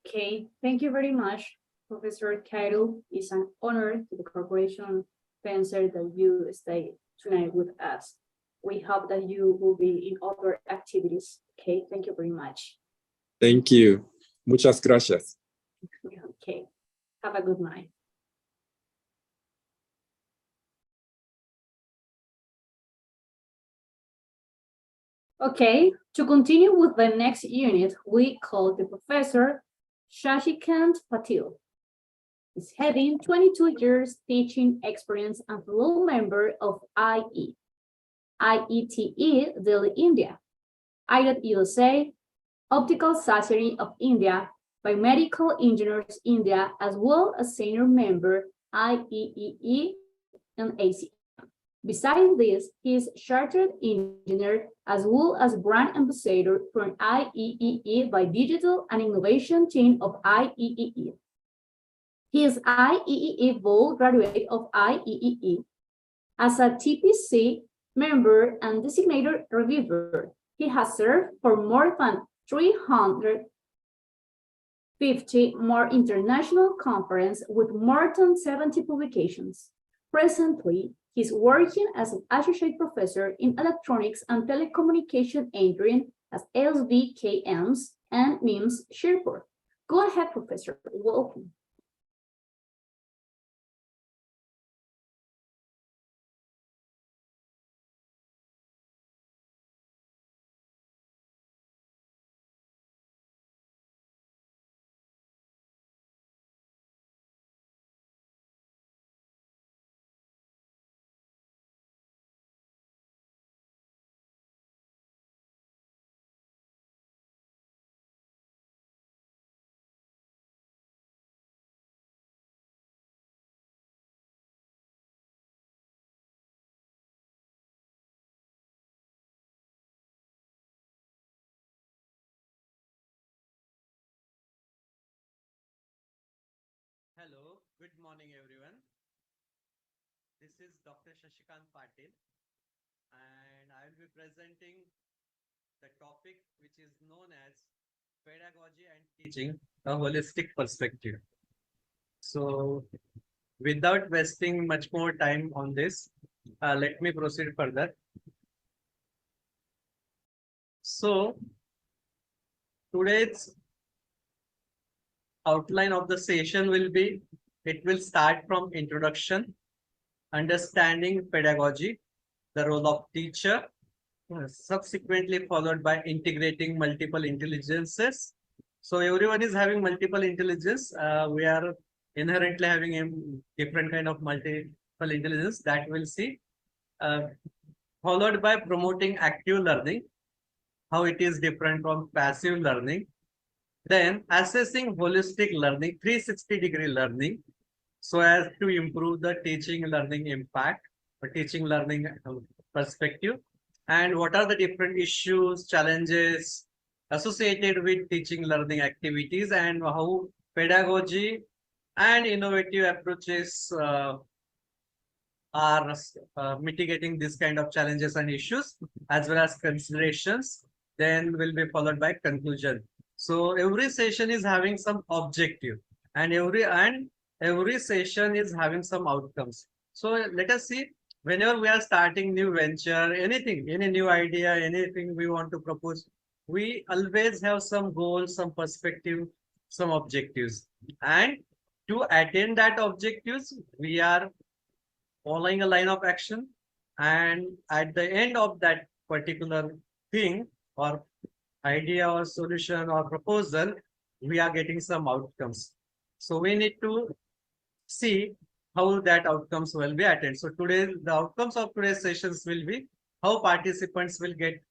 Okay, thank you very much, Professor Cairo. It's an honor to the Corporation PENSER that you stay tonight with us. We hope that you will be in other activities. Okay, thank you very much. Thank you. Muchas gracias. Okay, have a good night. Okay, to continue with the next unit, we call the professor Shashikant Patil. He's having 22 years teaching experience and fellow member of IETE, Delhi, India, IDOT USA, Optical Society of India, Biomedical Engineers India, as well as senior member IEEE and ACM. Besides this, he is chartered engineer as well as brand ambassador for IEEE by Digital and Innovation team of IEEE. He is IEEE Bold graduate of IEEE. As a TPC member and designated reviewer, he has served for more than 350 more international conferences with more than 70 publications. Presently, he's working as an associate professor in electronics and telecommunication engineering at SVKM's and MIMS Sherpur. Go ahead, Professor. Welcome. Hello, good morning everyone. This is Dr. Shashikant Patil and I will be presenting the topic which is known as pedagogy and teaching, a holistic perspective. So without wasting much more time on this, let me proceed further. So today's outline of the session will be, it will start from introduction, understanding pedagogy, the role of teacher, subsequently followed by integrating multiple intelligences. So everyone is having multiple intelligence. We are inherently having a different kind of multiple intelligence that we'll see. Followed by promoting active learning, how it is different from passive learning. Then assessing holistic learning, 360-degree learning, so as to improve the teaching learning impact or teaching learning perspective. And what are the different issues, challenges associated with teaching learning activities, and how pedagogy and innovative approaches are mitigating this kind of challenges and issues, as well as considerations. Then will be followed by conclusion. So every session is having some objective, and every session is having some outcomes. So let us see, whenever we are starting new venture, anything, any new idea, anything we want to propose, we always have some goals, some perspective, some objectives. And to attain that objectives, we are following a line of action. And at the end of that particular thing or idea or solution or proposal, we are getting some outcomes. So we need to see how that outcomes will be attained. So today, the outcomes of today's sessions will be how participants will get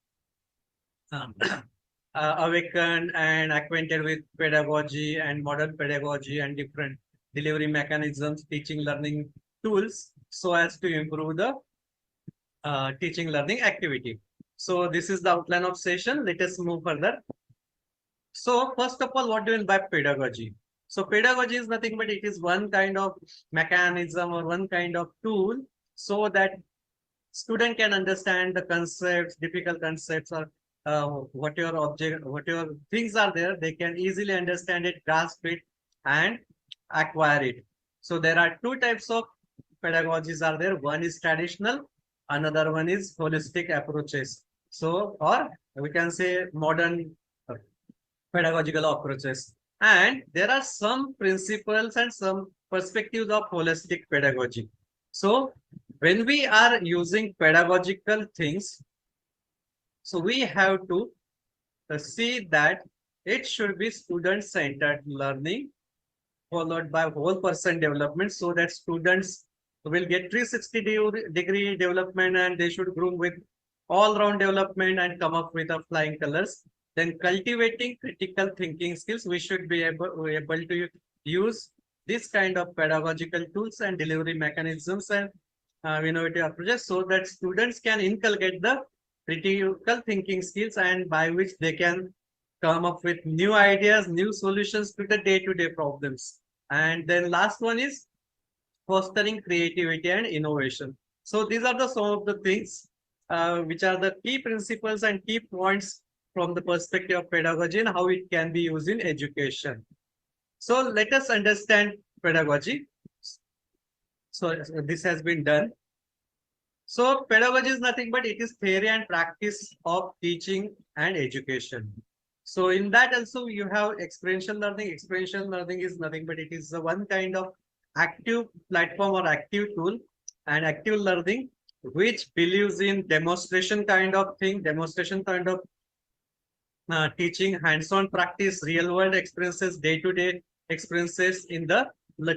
awakened and acquainted with pedagogy and modern pedagogy and different delivery mechanisms, teaching learning tools, so as to improve the teaching learning activity. So this is the outline of session. Let us move further. So first of all, what do you mean by pedagogy? So pedagogy is nothing but it is one kind of mechanism or one kind of tool so that student can understand the concepts, difficult concepts, or whatever things are there, they can easily understand it, grasp it, and acquire it. So there are two types of pedagogies are there. One is traditional, another one is holistic approaches. So, or we can say modern pedagogical approaches. And there are some principles and some perspectives of holistic pedagogy. So when we are using pedagogical things, so we have to see that it should be student-centered learning followed by whole person development, so that students will get 360-degree development and they should groom with all-round development and come up with a flying colors. Then cultivating critical thinking skills, we should be able to use this kind of pedagogical tools and delivery mechanisms and innovative approaches so that students can inculcate the critical thinking skills, and by which they can come up with new ideas, new solutions to the day-to-day problems. And then last one is fostering creativity and innovation. So these are some of the things which are the key principles and key points from the perspective of pedagogy and how it can be used in education. So let us understand pedagogy. So this has been done. So pedagogy is nothing but it is theory and practice of teaching and education. So in that also you have experiential learning. Experiential learning is nothing but it is the one kind of active platform or active tool, and active learning which believes in demonstration kind of thing, demonstration kind of teaching, hands-on practice, real-world experiences, day-to-day experiences in the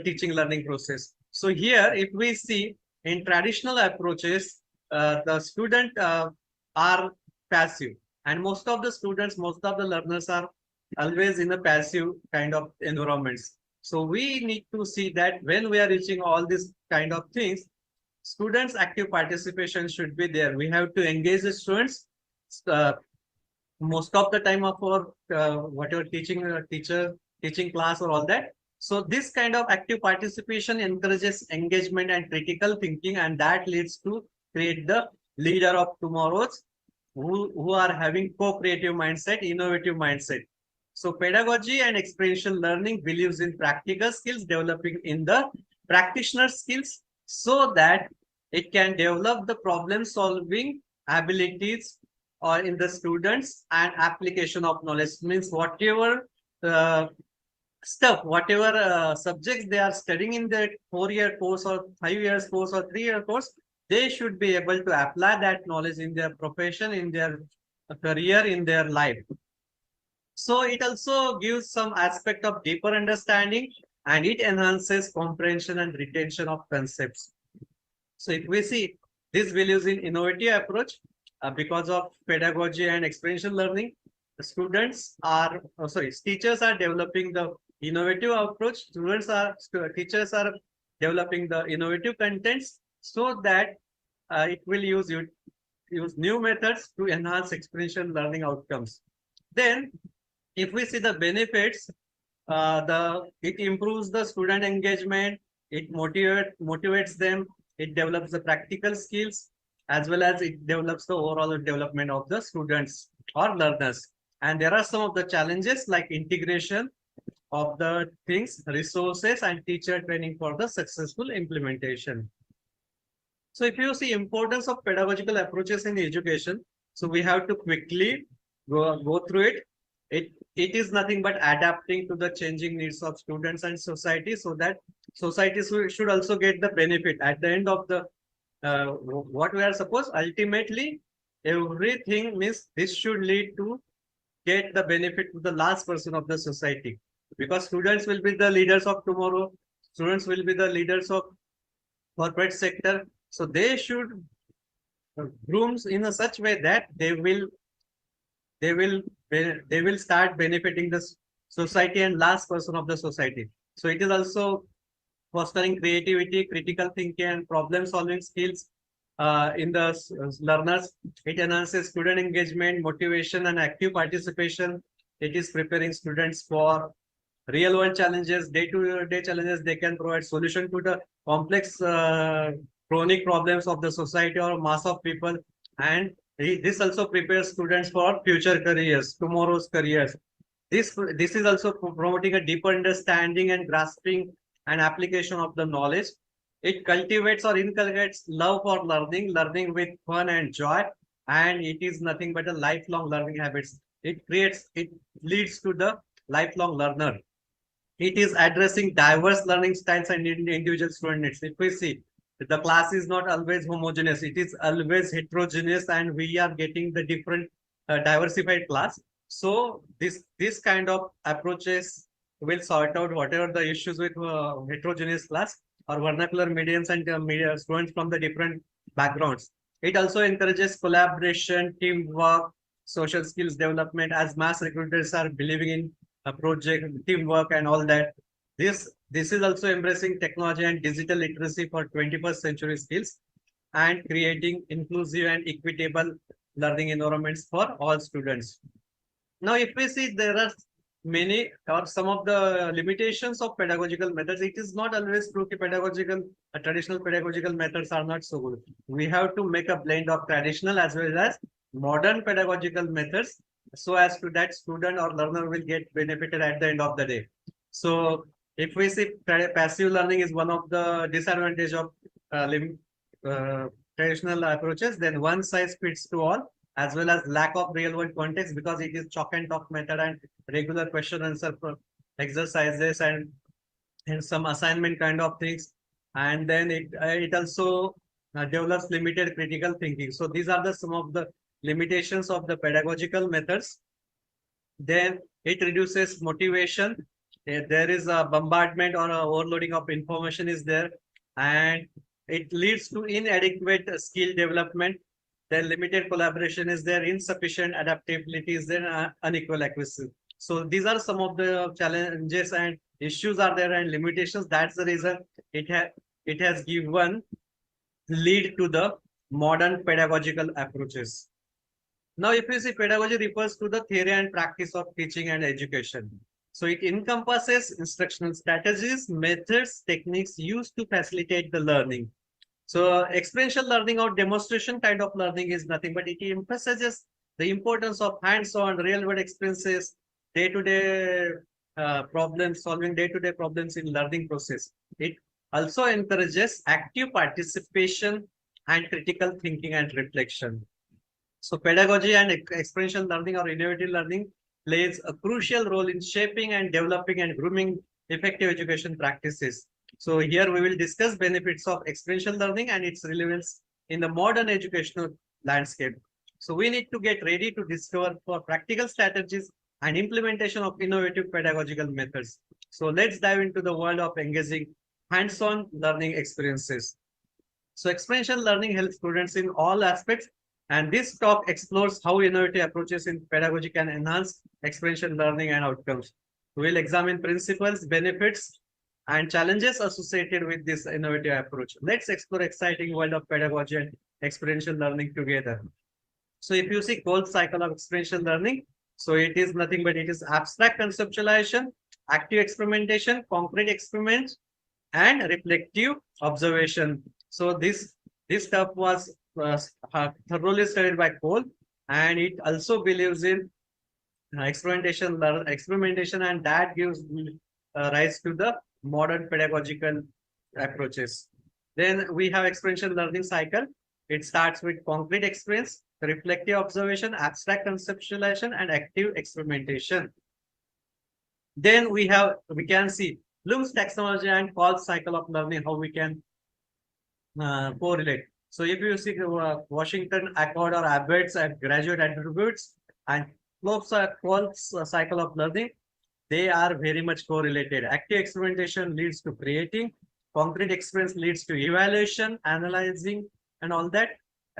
teaching learning process. So here, if we see in traditional approaches, the student are passive, and most of the students, most of the learners are always in a passive kind of environments. So we need to see that when we are reaching all these kind of things, students' active participation should be there. We have to engage the students most of the time of our whatever teaching teaching class or all that. So this kind of active participation encourages engagement and critical thinking, and that leads to create the leader of tomorrow's who are having co-creative mindset, innovative mindset. So pedagogy and experiential learning believes in practical skills, developing in the practitioner skills so that it can develop the problem solving abilities or in the students and application of knowledge. Means whatever stuff, whatever subjects they are studying in their 4-year course or 5 years course or 3-year course, they should be able to apply that knowledge in their profession, in their career, in their life. So it also gives some aspect of deeper understanding, and it enhances comprehension and retention of concepts. So if we see these values in innovative approach, because of pedagogy and experiential learning, the teachers are developing the innovative approach. Teachers are developing the innovative contents so that it will use new methods to enhance experiential learning outcomes. Then, if we see the benefits, it improves the student engagement, it motivates them, it develops the practical skills, as well as it develops the overall development of the students or learners. And there are some of the challenges like integration of the things, resources, and teacher training for the successful implementation. So if you see importance of pedagogical approaches in education, so we have to quickly go through it. It is nothing but adapting to the changing needs of students and society, so that societies should also get the benefit at the end of the what we are supposed. Ultimately, everything means this should lead to get the benefit to the last person of the society, because students will be the leaders of tomorrow. Students will be the leaders of corporate sector, so they should grooms in a such way that they will start benefiting the society and last person of the society. So it is also fostering creativity, critical thinking, and problem solving skills in the learners. It enhances student engagement, motivation, and active participation. It is preparing students for real world challenges, day-to-day challenges. They can provide solution to the complex chronic problems of the society or mass of people. And this also prepares students for future careers, tomorrow's careers. This is also promoting a deeper understanding and grasping and application of the knowledge. It cultivates or inculcates love for learning with fun and joy, and it is nothing but a lifelong learning habits. It leads to the lifelong learner. It is addressing diverse learning styles and individual student needs. If we see, the class is not always homogeneous, it is always heterogeneous, and we are getting the different diversified class. So this kind of approaches will sort out whatever the issues with heterogeneous class or vernacular mediums and students from the different backgrounds. It also encourages collaboration, teamwork, social skills development, as mass recruiters are believing in a project, teamwork, and all that. This is also embracing technology and digital literacy for 21st century skills, and creating inclusive and equitable learning environments for all students. Now, if we see, there are many or some of the limitations of pedagogical methods. It is not always true that traditional pedagogical methods are not so good. We have to make a blend of traditional as well as modern pedagogical methods, so as to that student or learner will get benefited at the end of the day. So if we see, passive learning is one of the disadvantage of traditional approaches, then one size fits to all, as well as lack of real world context, because it is chalk and talk method and regular question answer exercises and some assignment kind of things. And then it also develops limited critical thinking. So these are some of the limitations of the pedagogical methods. Then it reduces motivation. There is a bombardment or a overloading of information is there, and it leads to inadequate skill development. Then limited collaboration is there, insufficient adaptability is there, unequal accuracy. So these are some of the challenges and issues are there and limitations. That's the reason it has given lead to the modern pedagogical approaches. Now, if you see, pedagogy refers to the theory and practice of teaching and education. So it encompasses instructional strategies, methods, techniques used to facilitate the learning. So experiential learning or demonstration kind of learning is nothing but it emphasizes the importance of hands-on real-world experiences, day-to-day problems, solving day-to-day problems in learning process. It also encourages active participation and critical thinking and reflection. So pedagogy and experiential learning or innovative learning plays a crucial role in shaping and developing and grooming effective education practices. So here we will discuss benefits of experiential learning and its relevance in the modern educational landscape. So we need to get ready to discover for practical strategies and implementation of innovative pedagogical methods. So let's dive into the world of engaging hands-on learning experiences. So experiential learning helps students in all aspects, and this talk explores how innovative approaches in pedagogy can enhance experiential learning and outcomes. We'll examine principles, benefits, and challenges associated with this innovative approach. Let's explore exciting world of pedagogy and experiential learning together. So if you see goal cycle of experiential learning, so it is nothing but it is abstract conceptualization, active experimentation, concrete experiments, and reflective observation. So this stuff was thoroughly studied by Cole, and it also believes in experimentation, and that gives rise to the modern pedagogical approaches. Then we have experiential learning cycle. It starts with concrete experience, reflective observation, abstract conceptualization, and active experimentation. Then we can see Bloom's taxonomy and Cole's cycle of learning, how we can correlate. So if you see Washington Accord or Abbott's graduate attributes and Cole's cycle of learning, they are very much correlated. Active experimentation leads to creating, concrete experience leads to evaluation, analyzing, and all that.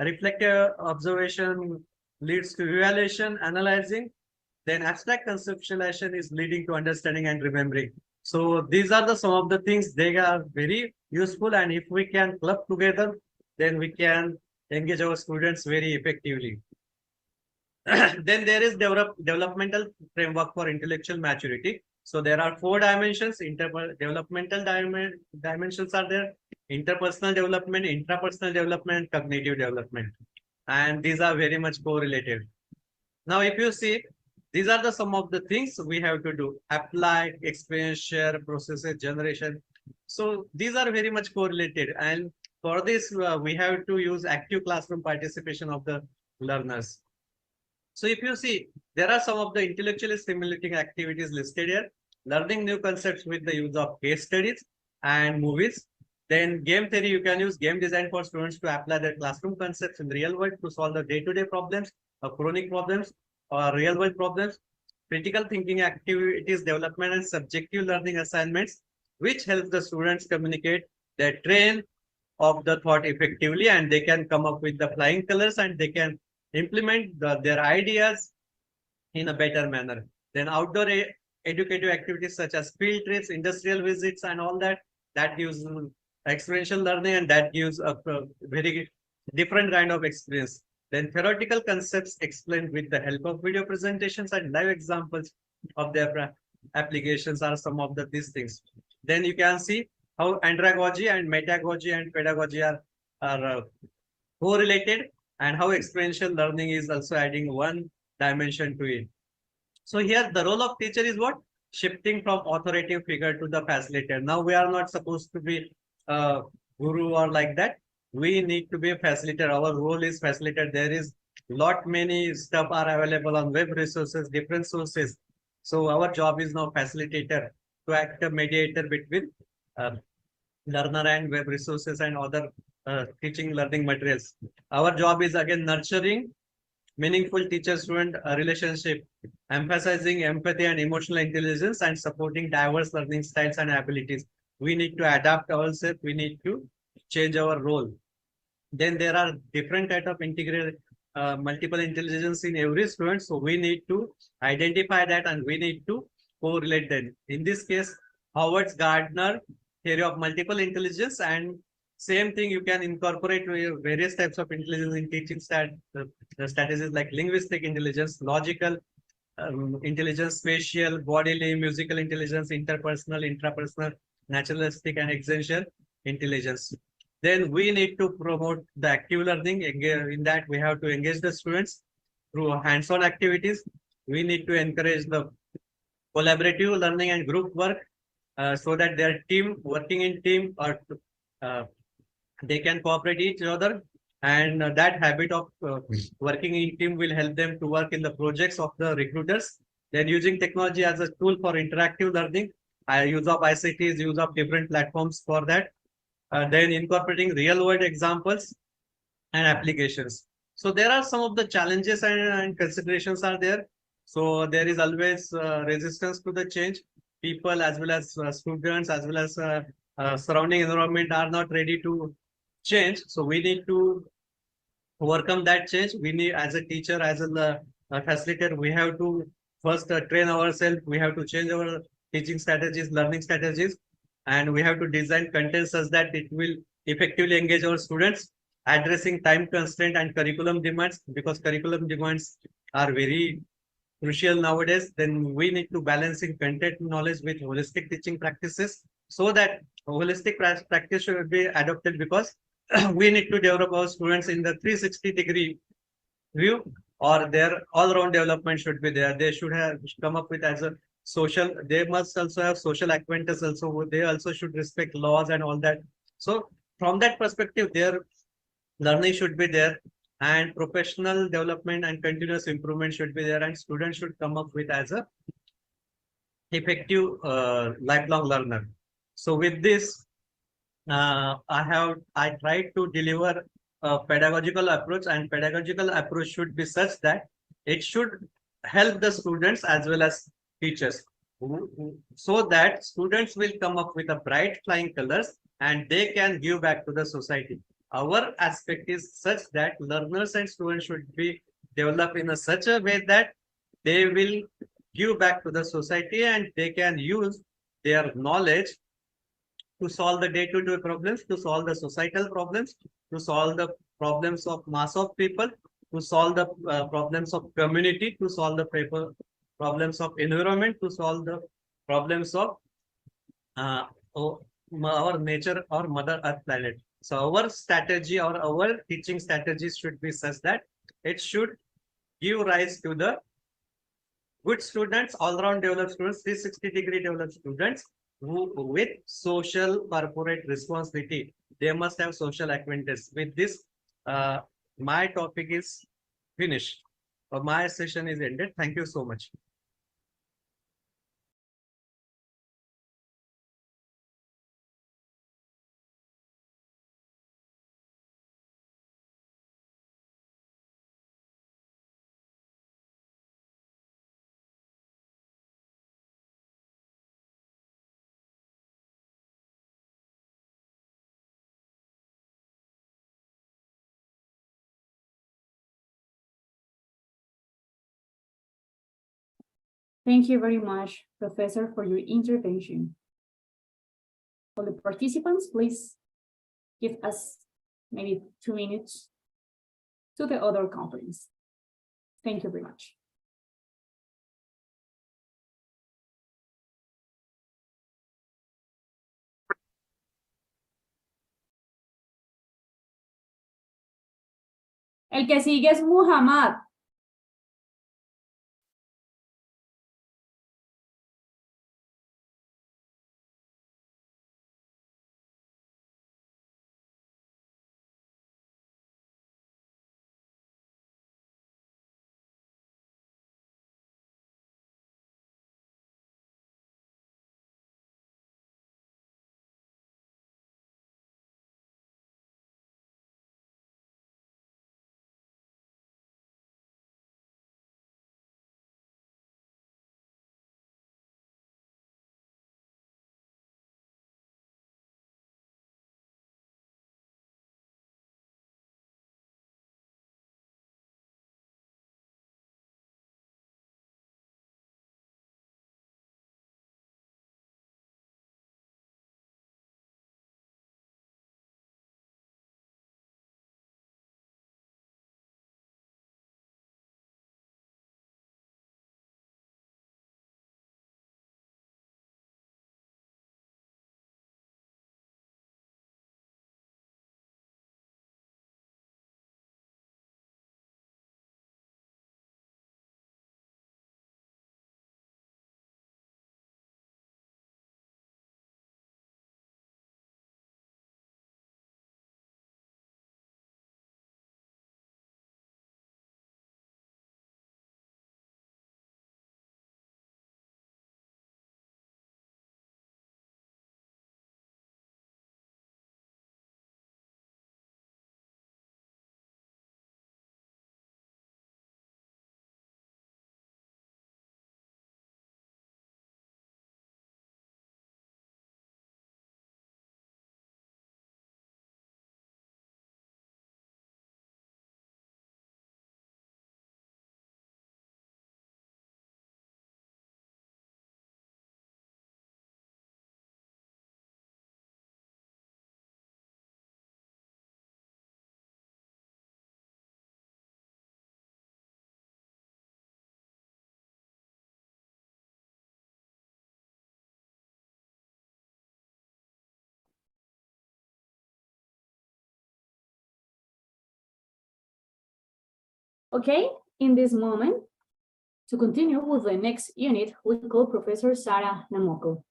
Reflective observation leads to evaluation, analyzing. Then abstract conceptualization is leading to understanding and remembering. So these are some of the things. They are very useful, and if we can club together, then we can engage our students very effectively. Then there is developmental framework for intellectual maturity. So there are 4 dimensions. Developmental dimensions are there: interpersonal development, intrapersonal development, cognitive development, and these are very much correlated. Now, if you see, these are some of the things we have to do: apply, experience, share, processes, generation. So these are very much correlated, and for this we have to use active classroom participation of the learners. So if you see, there are some of the intellectually stimulating activities listed here: learning new concepts with the use of case studies and movies. Then game theory, you can use game design for students to apply their classroom concepts in real world to solve the day-to-day problems, or chronic problems, or real world problems. Critical thinking activities, development, and subjective learning assignments, which help the students communicate their train of the thought effectively, and they can come up with the flying colors, and they can implement their ideas in a better manner. Then outdoor educative activities such as field trips, industrial visits, and all that, that gives experiential learning, and that gives a very different kind of experience. Then theoretical concepts explained with the help of video presentations and live examples of their applications are some of these things. Then you can see how andragogy and metagogy and pedagogy are correlated, and how experiential learning is also adding one dimension to it. So here the role of teacher is what? Shifting from authoritative figure to the facilitator. Now we are not supposed to be a guru or like that. We need to be a facilitator. Our role is facilitator. There is many stuff are available on web resources, different sources. So our job is now facilitator, to act a mediator between learner and web resources and other teaching learning materials. Our job is again nurturing meaningful teacher-student relationship, emphasizing empathy and emotional intelligence, and supporting diverse learning styles and abilities. We need to adapt ourselves. We need to change our role. Then there are different type of integrated multiple intelligence in every student. So we need to identify that, and we need to correlate them. In this case, Howard's Gardner theory of multiple intelligence, and same thing you can incorporate various types of intelligence in teaching strategies like linguistic intelligence, logical intelligence, spatial, bodily, musical intelligence, interpersonal, intrapersonal, naturalistic, and existential intelligence. Then we need to promote the active learning. In that, we have to engage the students through hands-on activities. We need to encourage the collaborative learning and group work so that their working in team, or they can cooperate each other. And that habit of working in team will help them to work in the projects of the recruiters. Then using technology as a tool for interactive learning, use of ICTs, use of different platforms for that. Then incorporating real world examples and applications. So there are some of the challenges and considerations are there. So there is always resistance to the change. People as well as students as well as surrounding environment are not ready to change. So we need to overcome that change. We need, as a teacher, as a facilitator, we have to first train ourselves. We have to change our teaching strategies, learning strategies, and we have to design content such that it will effectively engage our students, addressing time constraint and curriculum demands, because curriculum demands are very crucial nowadays. Then we need to balancing content knowledge with holistic teaching practices, so that holistic practice should be adopted, because we need to develop our students in the 360-degree view, or their all-round development should be there. They should have come up with as a social, they must also have social acquaintance also. They also should respect laws and all that. So from that perspective, their learning should be there, and professional development and continuous improvement should be there, and students should come up with as a effective lifelong learner. So with this, I tried to deliver a pedagogical approach, and pedagogical approach should be such that it should help the students as well as teachers, so that students will come up with a bright flying colors and they can give back to the society. Our aspect is such that learners and students should be developed in a such a way that they will give back to the society, and they can use their knowledge to solve the day-to-day problems, to solve the societal problems, to solve the problems of mass of people, to solve the problems of community, to solve the problems of environment, to solve the problems of uh, our nature or mother earth planet. So our strategy or our teaching strategies should be such that it should give rise to the good students, all-round developed students, 360-degree developed students, who with social corporate responsibility. They must have social acquaintance. With this, my topic is finished. My session is ended. Thank you so much. Thank you very much, Professor, for your intervention. All the participants, please give us maybe 2 minutes to the other conference. Thank you very much. El que sigue es Muhammad. Okay, in this moment, to continue with the next unit, we call Professor Sarah Namoko.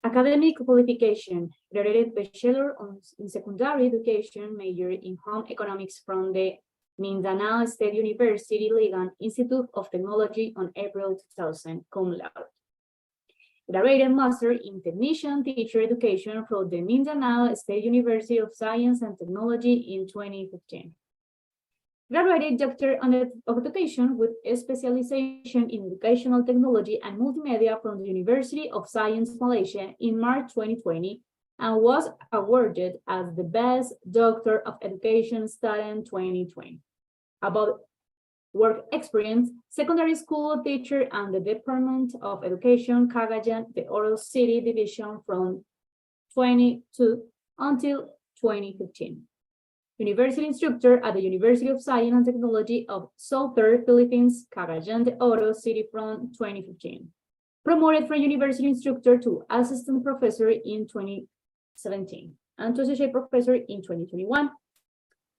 Academic qualification, graduate bachelor in secondary education, major in home economics from the Mindanao State University Ligan Institute of Technology on April 2000, cum laude. Graduated master in technician teacher education from the Mindanao State University of Science and Technology in 2015. Graduated Doctor of Education with a specialization in educational technology and multimedia from the University of Science Malaysia in March 2020 and was awarded as the Best Doctor of Education Student 2020. About work experience, secondary school teacher and the Department of Education, Cagayan de Oro City Division from 22 until 2015. University instructor at the University of Science and Technology of Southern Philippines, Cagayan de Oro City from 2015. Promoted from university instructor to assistant professor in 2017 and to associate professor in 2021.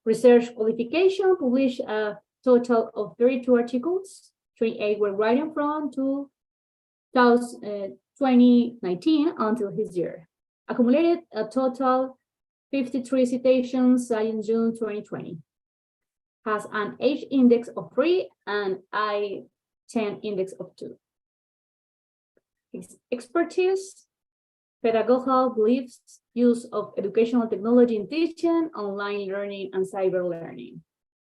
Research qualification, published a total of 32 articles, 28 were written from 2019 until his year. Accumulated a total 53 citations in June 2020. Has an H index of 3 and I-10 index of 2. His expertise, pedagogical beliefs, use of educational technology in teaching, online learning, and cyber learning.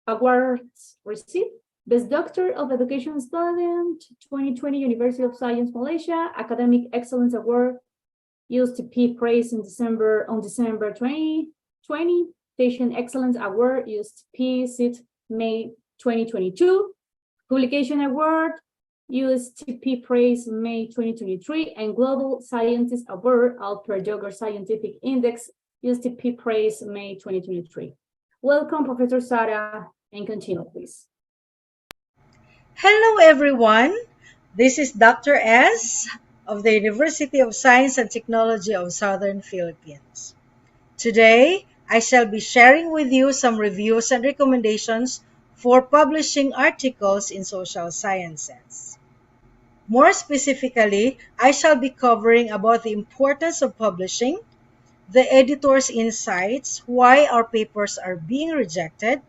Awards received: Best Doctor of Education Student, 2020 University of Science Malaysia, Academic Excellence Award, USTP Praise on December 2020, Teaching Excellence Award, USTP SIT May 2022, Publication Award, USTP Praise May 2023, and Global Scientist Award, Alper Jogger Scientific Index, USTP Praise May 2023. Welcome, Professor Sarah, and continue, please. Hello, everyone. This is Dr. S. of the University of Science and Technology of Southern Philippines. Today, I shall be sharing with you some reviews and recommendations for publishing articles in social sciences. More specifically, I shall be covering about the importance of publishing, the editor's insights, why our papers are being rejected,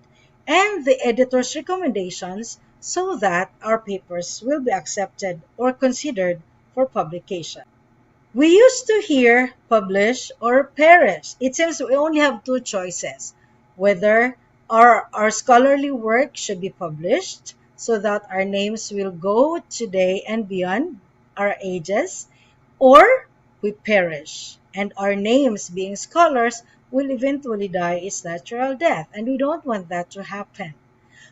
and the editor's recommendations so that our papers will be accepted or considered for publication. We used to hear publish or perish. It seems we only have two choices, whether our scholarly work should be published so that our names will go today and beyond our ages, or we perish and our names, being scholars, will eventually die its natural death, and we don't want that to happen.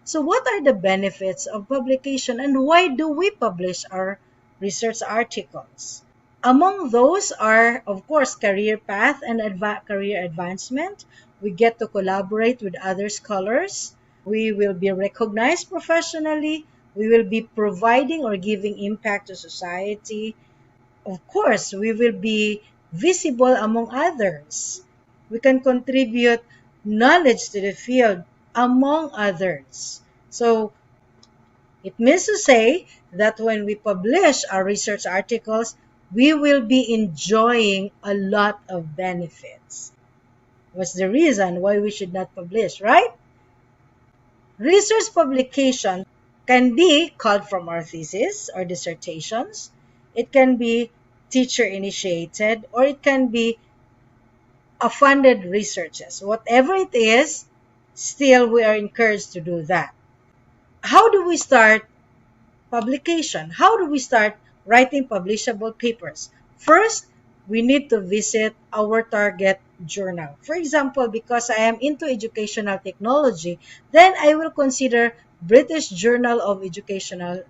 So what are the benefits of publication, and why do we publish our research articles? Among those are, of course, career path and career advancement. We get to collaborate with other scholars. We will be recognized professionally. We will be providing or giving impact to society. Of course, we will be visible among others. We can contribute knowledge to the field among others. So it means to say that when we publish our research articles, we will be enjoying a lot of benefits. What's the reason why we should not publish, right? Research publication can be called from our thesis or dissertations. It can be teacher initiated, or it can be a funded researches. Whatever it is, still we are encouraged to do that. How do we start publication? How do we start writing publishable papers? First, we need to visit our target journal. For example, because I am into educational technology, then I will consider British Journal of Educational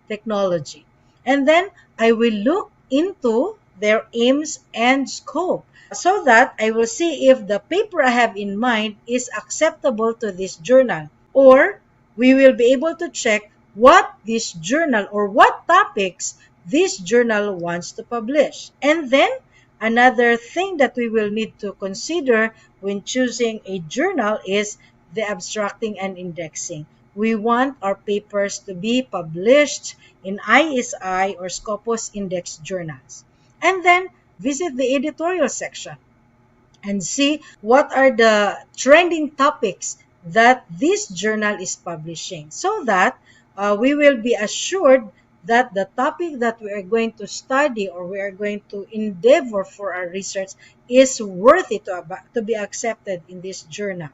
Technology. And then I will look into their aims and scope so that I will see if the paper I have in mind is acceptable to this journal, or we will be able to check what this journal or what topics this journal wants to publish. And then another thing that we will need to consider when choosing a journal is the abstracting and indexing. We want our papers to be published in ISI or Scopus Index journals. And then visit the editorial section and see what are the trending topics that this journal is publishing, so that we will be assured that the topic that we are going to study or we are going to endeavor for our research is worthy to be accepted in this journal.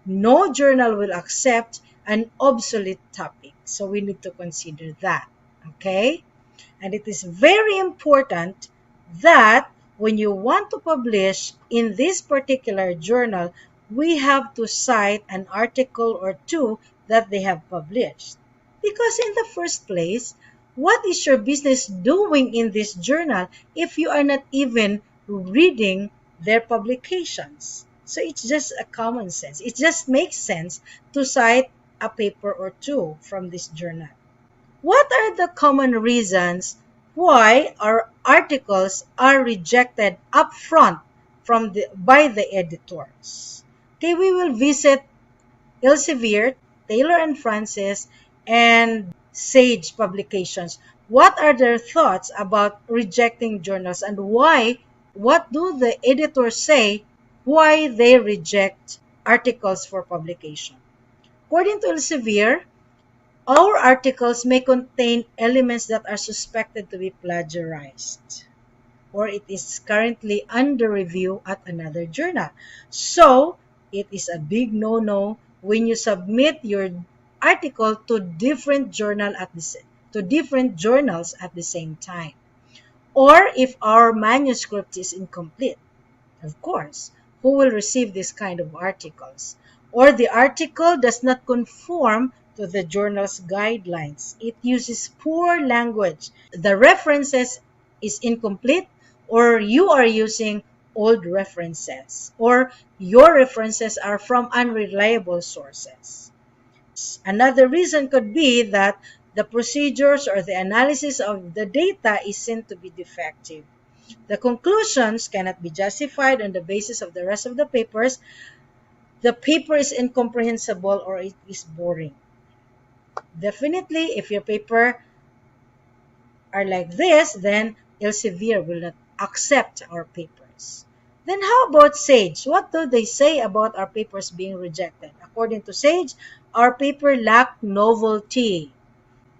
No journal will accept an obsolete topic, so we need to consider that. Okay? And it is very important that when you want to publish in this particular journal, we have to cite an article or two that they have published. Because in the first place, what is your business doing in this journal if you are not even reading their publications? So it's just a common sense. It just makes sense to cite a paper or two from this journal. What are the common reasons why our articles are rejected upfront by the editors? Okay, we will visit Elsevier, Taylor and Francis, and Sage publications. What are their thoughts about rejecting journals, and why? What do the editors say why they reject articles for publication? According to Elsevier, our articles may contain elements that are suspected to be plagiarized, or it is currently under review at another journal. So, it is a big no-no when you submit your article to different journals at the same time. Or if our manuscript is incomplete, of course, who will receive this kind of articles? Or the article does not conform to the journal's guidelines. It uses poor language. The references is incomplete, or you are using old references, or your references are from unreliable sources. Another reason could be that the procedures or the analysis of the data is seen to be defective. The conclusions cannot be justified on the basis of the rest of the papers. The paper is incomprehensible or it is boring. Definitely, if your paper are like this, then Elsevier will not accept our papers. Then how about Sage? What do they say about our papers being rejected? According to Sage, our paper lacked novelty,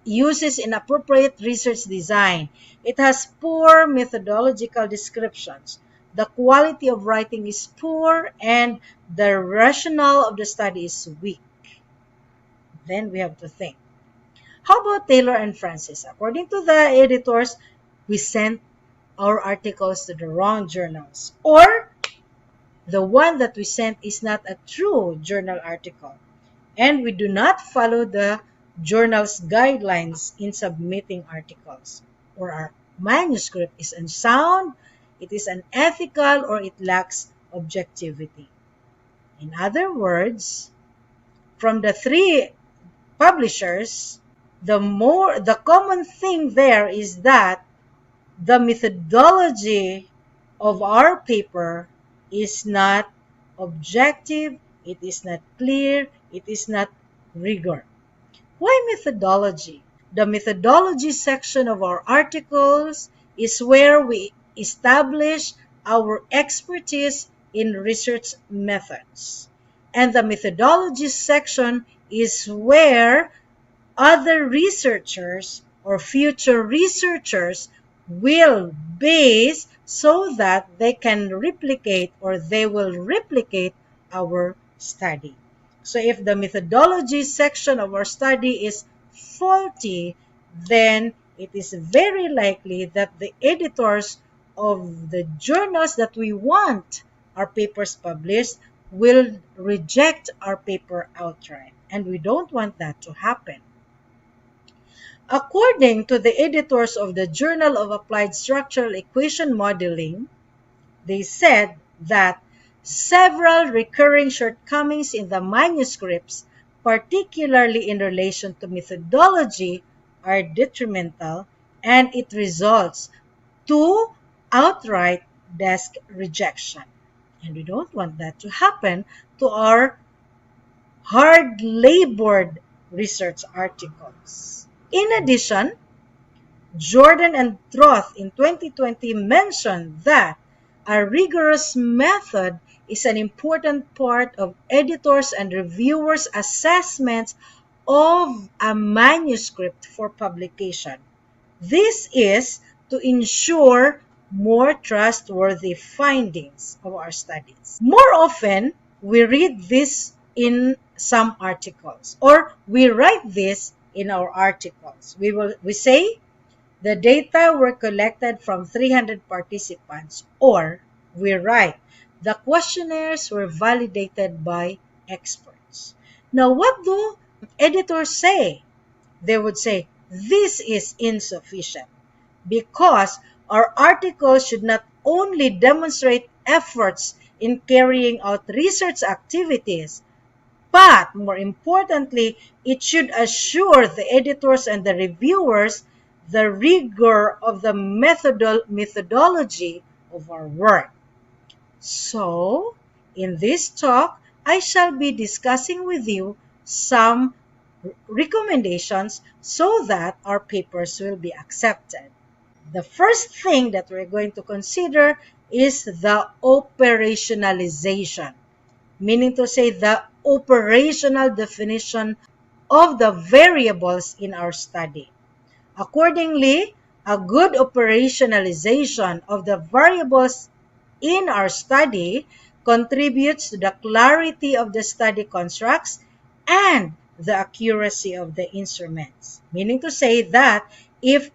uses inappropriate research design. It has poor methodological descriptions. The quality of writing is poor and the rationale of the study is weak. Then we have to think. How about Taylor and Francis? According to the editors, we sent our articles to the wrong journals, or the one that we sent is not a true journal article, and we do not follow the journal's guidelines in submitting articles, or our manuscript is unsound, it is unethical, or it lacks objectivity. In other words, from the three publishers, the common thing there is that the methodology of our paper is not objective, it is not clear, it is not rigor. Why methodology? The methodology section of our articles is where we establish our expertise in research methods. And the methodology section is where other researchers or future researchers will base so that they can replicate or they will replicate our study. So if the methodology section of our study is faulty, then it is very likely that the editors of the journals that we want our papers published will reject our paper outright. And we don't want that to happen. According to the editors of the Journal of Applied Structural Equation Modeling, they said that several recurring shortcomings in the manuscripts, particularly in relation to methodology, are detrimental, and it results to outright desk rejection. And we don't want that to happen to our hard-labored research articles. In addition, Jordan and Troth in 2020 mentioned that a rigorous method is an important part of editors' and reviewers' assessments of a manuscript for publication. This is to ensure more trustworthy findings of our studies. More often, we read this in some articles, or we write this in our articles. We say the data were collected from 300 participants, or we write the questionnaires were validated by experts. Now, what do editors say? They would say this is insufficient because our article should not only demonstrate efforts in carrying out research activities, but more importantly, it should assure the editors and the reviewers the rigor of the methodology of our work. So, in this talk, I shall be discussing with you some recommendations so that our papers will be accepted. The first thing that we're going to consider is the operationalization, meaning to say the operational definition of the variables in our study. Accordingly, a good operationalization of the variables in our study contributes to the clarity of the study constructs and the accuracy of the instruments. Meaning to say that if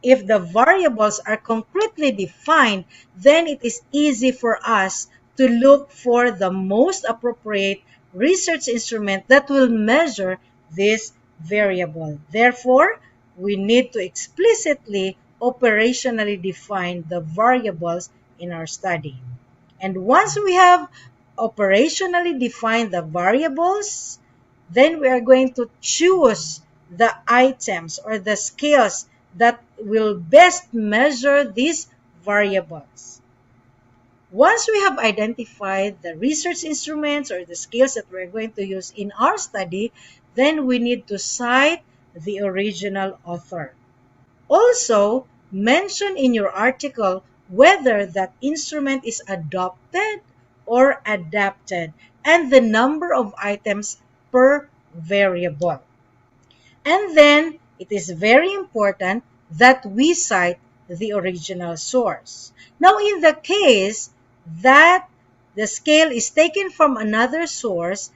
the variables are concretely defined, then it is easy for us to look for the most appropriate research instrument that will measure this variable. Therefore, we need to explicitly operationally define the variables in our study. And once we have operationally defined the variables, then we are going to choose the items or the scales that will best measure these variables. Once we have identified the research instruments or the scales that we're going to use in our study, then we need to cite the original author. Also, mention in your article whether that instrument is adopted or adapted and the number of items per variable. And then, it is very important that we cite the original source. Now, in the case that the scale is taken from another source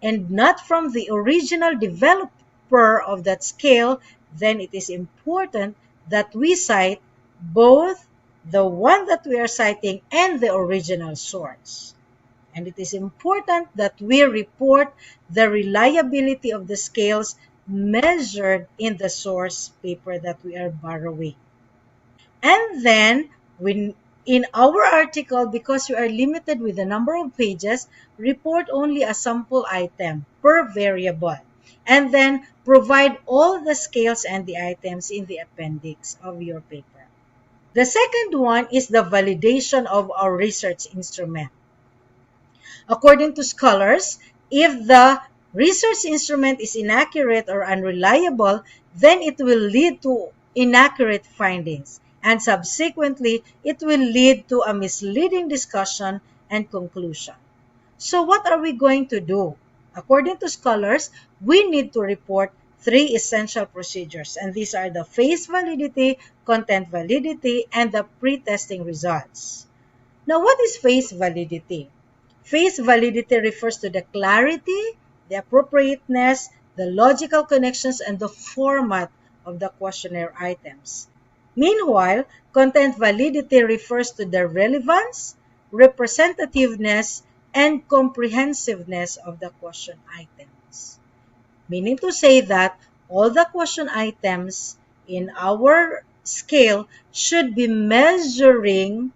and not from the original developer of that scale, then it is important that we cite both the one that we are citing and the original source. And it is important that we report the reliability of the scales measured in the source paper that we are borrowing. And then, in our article, because we are limited with the number of pages, report only a sample item per variable. And then, provide all the scales and the items in the appendix of your paper. The second one is the validation of our research instrument. According to scholars, if the research instrument is inaccurate or unreliable, then it will lead to inaccurate findings, and subsequently, it will lead to a misleading discussion and conclusion. So what are we going to do? According to scholars, we need to report 3 essential procedures, and these are the phase validity, content validity, and the pre-testing results. Now, what is phase validity? Phase validity refers to the clarity, the appropriateness, the logical connections, and the format of the questionnaire items. Meanwhile, content validity refers to the relevance, representativeness, and comprehensiveness of the question items. Meaning to say that all the question items in our scale should be measuring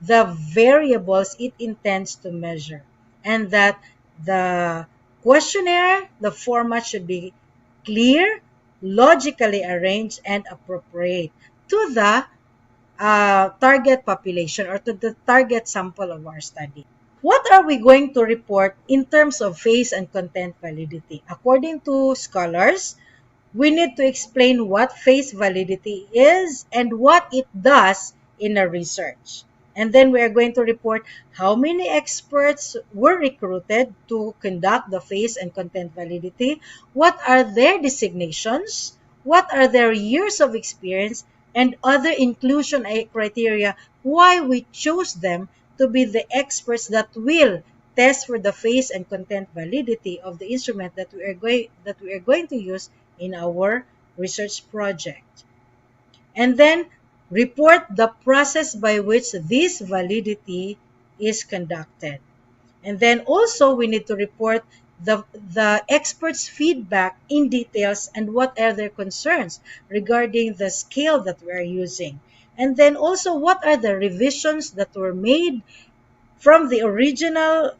the variables it intends to measure, and that the questionnaire, the format should be clear, logically arranged, and appropriate to the target population or to the target sample of our study. what are we going to report in terms of phase and content validity? According to scholars, we need to explain what phase validity is and what it does in a research. And then we are going to report how many experts were recruited to conduct the phase and content validity, what are their designations, what are their years of experience, and other inclusion criteria, why we chose them to be the experts that will test for the phase and content validity of the instrument that we are going to use in our research project. And then report the process by which this validity is conducted. And then also we need to report the experts' feedback in details and what are their concerns regarding the scale that we are using. And then also what are the revisions that were made from the original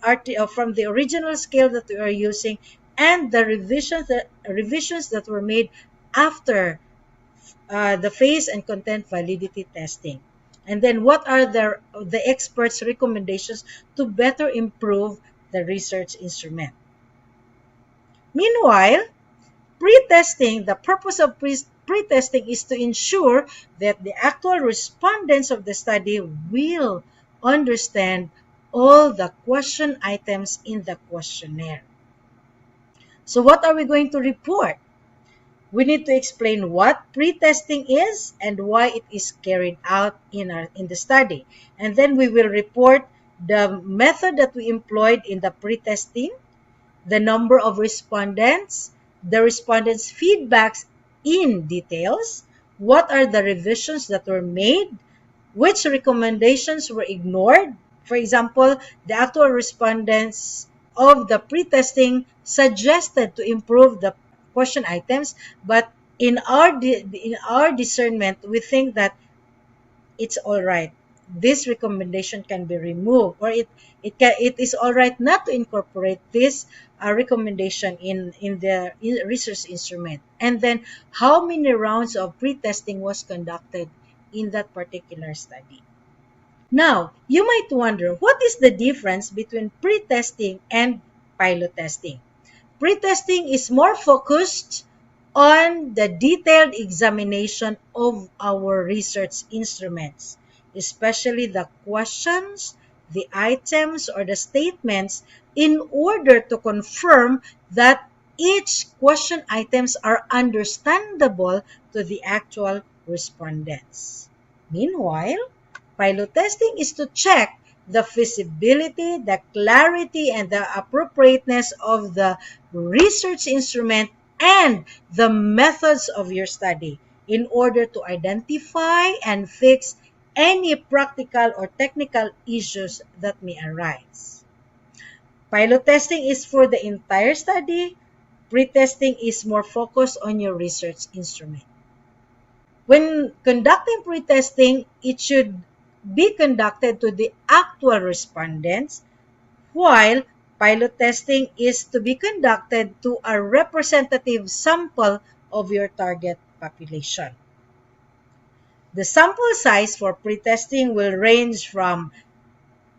scale that we are using, and the revisions that were made after the phase and content validity testing. And then what are the experts' recommendations to better improve the research instrument. Meanwhile, pre-testing, the purpose of pre-testing is to ensure that the actual respondents of the study will understand all the question items in the questionnaire. So what are we going to report? We need to explain what pre-testing is and why it is carried out in the study. And then we will report the method that we employed in the pre-testing, the number of respondents, the respondents' feedbacks in details, what are the revisions that were made, which recommendations were ignored. For example, the actual respondents of the pre-testing suggested to improve the question items, but in our discernment, we think that it's all right. This recommendation can be removed, or it is all right not to incorporate this recommendation in the research instrument. And then how many rounds of pre-testing was conducted in that particular study. Now, you might wonder, what is the difference between pre-testing and pilot testing? Pre-testing is more focused on the detailed examination of our research instruments, especially the questions, the items, or the statements, in order to confirm that each question items are understandable to the actual respondents. Meanwhile, pilot testing is to check the feasibility, the clarity, and the appropriateness of the research instrument and the methods of your study in order to identify and fix any practical or technical issues that may arise. Pilot testing is for the entire study. Pre-testing is more focused on your research instrument. When conducting pre-testing, it should be conducted to the actual respondents, while pilot testing is to be conducted to a representative sample of your target population. The sample size for pre-testing will range from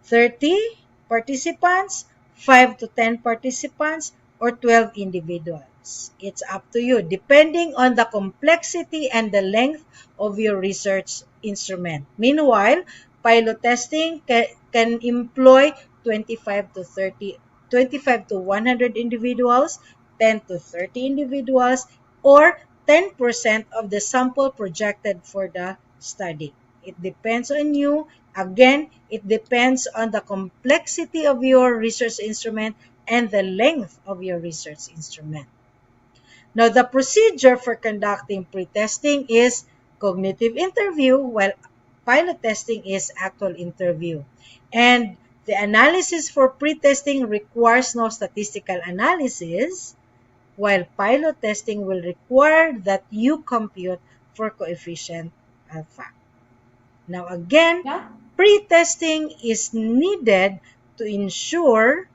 30 participants, 5 to 10 participants, or 12 individuals. It's up to you, depending on the complexity and the length of your research instrument. Meanwhile, pilot testing can employ 25 to 100 individuals, 10 to 30 individuals, or 10% of the sample projected for the study. It depends on you. Again, it depends on the complexity of your research instrument and the length of your research instrument. Now, the procedure for conducting pre-testing is cognitive interview, while pilot testing is actual interview. And the analysis for pre-testing requires no statistical analysis, while pilot testing will require that you compute for coefficient alpha. Now again, pre-testing is needed to ensure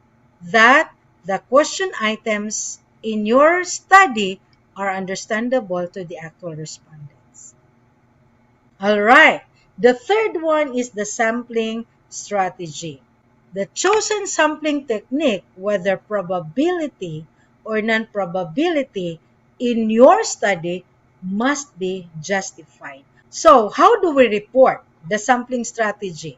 that the question items in your study are understandable to the actual respondents. All right. The third one is the sampling strategy. the chosen sampling technique, whether probability or non-probability, in your study must be justified. So, how do we report the sampling strategy?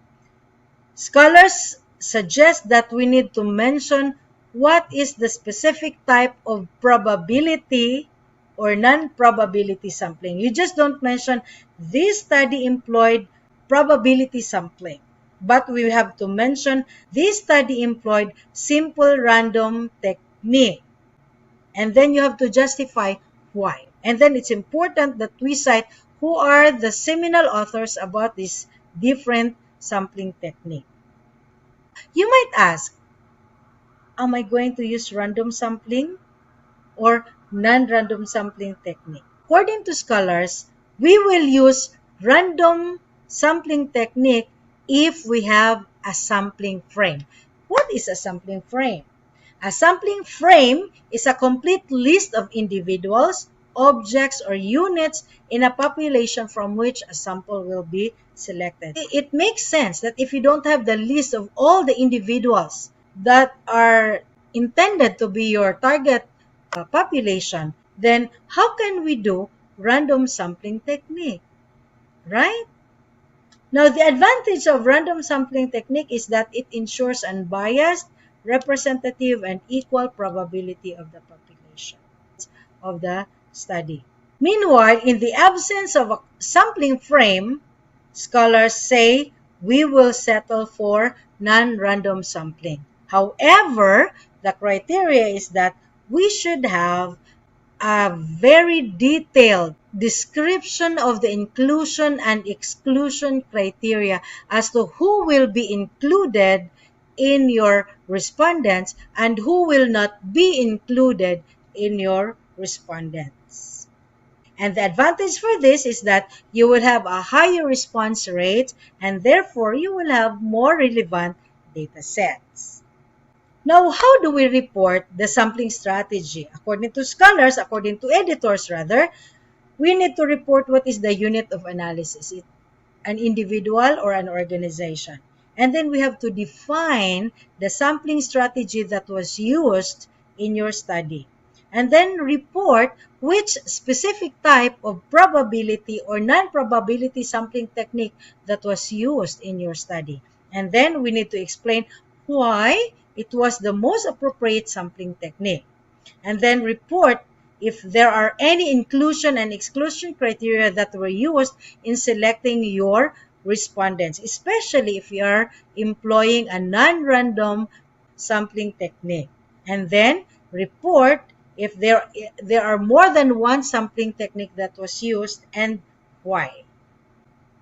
Scholars suggest that we need to mention what is the specific type of probability or non-probability sampling. You just don't mention this study employed probability sampling, but we have to mention this study employed simple random technique. And then you have to justify why. And then it's important that we cite who are the seminal authors about this different sampling technique. You might ask, am I going to use random sampling or non-random sampling technique? According to scholars, we will use random sampling technique if we have a sampling frame. What is a sampling frame? A sampling frame is a complete list of individuals, objects, or units in a population from which a sample will be selected. It makes sense that if you don't have the list of all the individuals that are intended to be your target population, then how can we do random sampling technique, right? Now, the advantage of random sampling technique is that it ensures unbiased, representative, and equal probability of the population of the study. Meanwhile, in the absence of a sampling frame, scholars say we will settle for non-random sampling. However, the criteria is that we should have a very detailed description of the inclusion and exclusion criteria as to who will be included in your respondents and who will not be included in your respondents. And the advantage for this is that you will have a higher response rate and therefore you will have more relevant data sets. Now, how do we report the sampling strategy? According to scholars, according to editors rather, we need to report what is the unit of analysis, an individual or an organization. And then we have to define the sampling strategy that was used in your study. And then report which specific type of probability or non-probability sampling technique that was used in your study. And then we need to explain why it was the most appropriate sampling technique. And then report if there are any inclusion and exclusion criteria that were used in selecting your respondents, especially if you are employing a non-random sampling technique. And then report if there are more than one sampling technique that was used and why.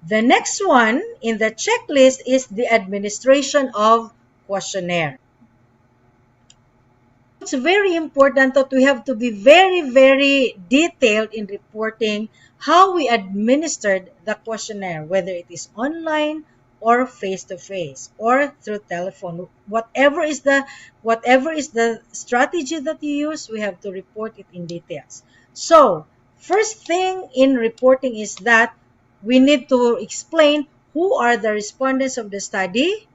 The next one in the checklist is the administration of questionnaire. It's very important that we have to be very, very detailed in reporting how we administered the questionnaire, whether it is online or face-to-face or through telephone. Whatever is the strategy that you use, we have to report it in details. So, first thing in reporting is that we need to explain who are the respondents of the study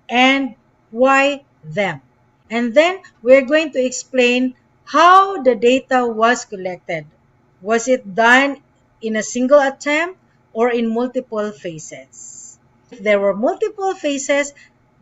and why them. And then we're going to explain how the data was collected. Was it done in a single attempt or in multiple phases? If there were multiple phases,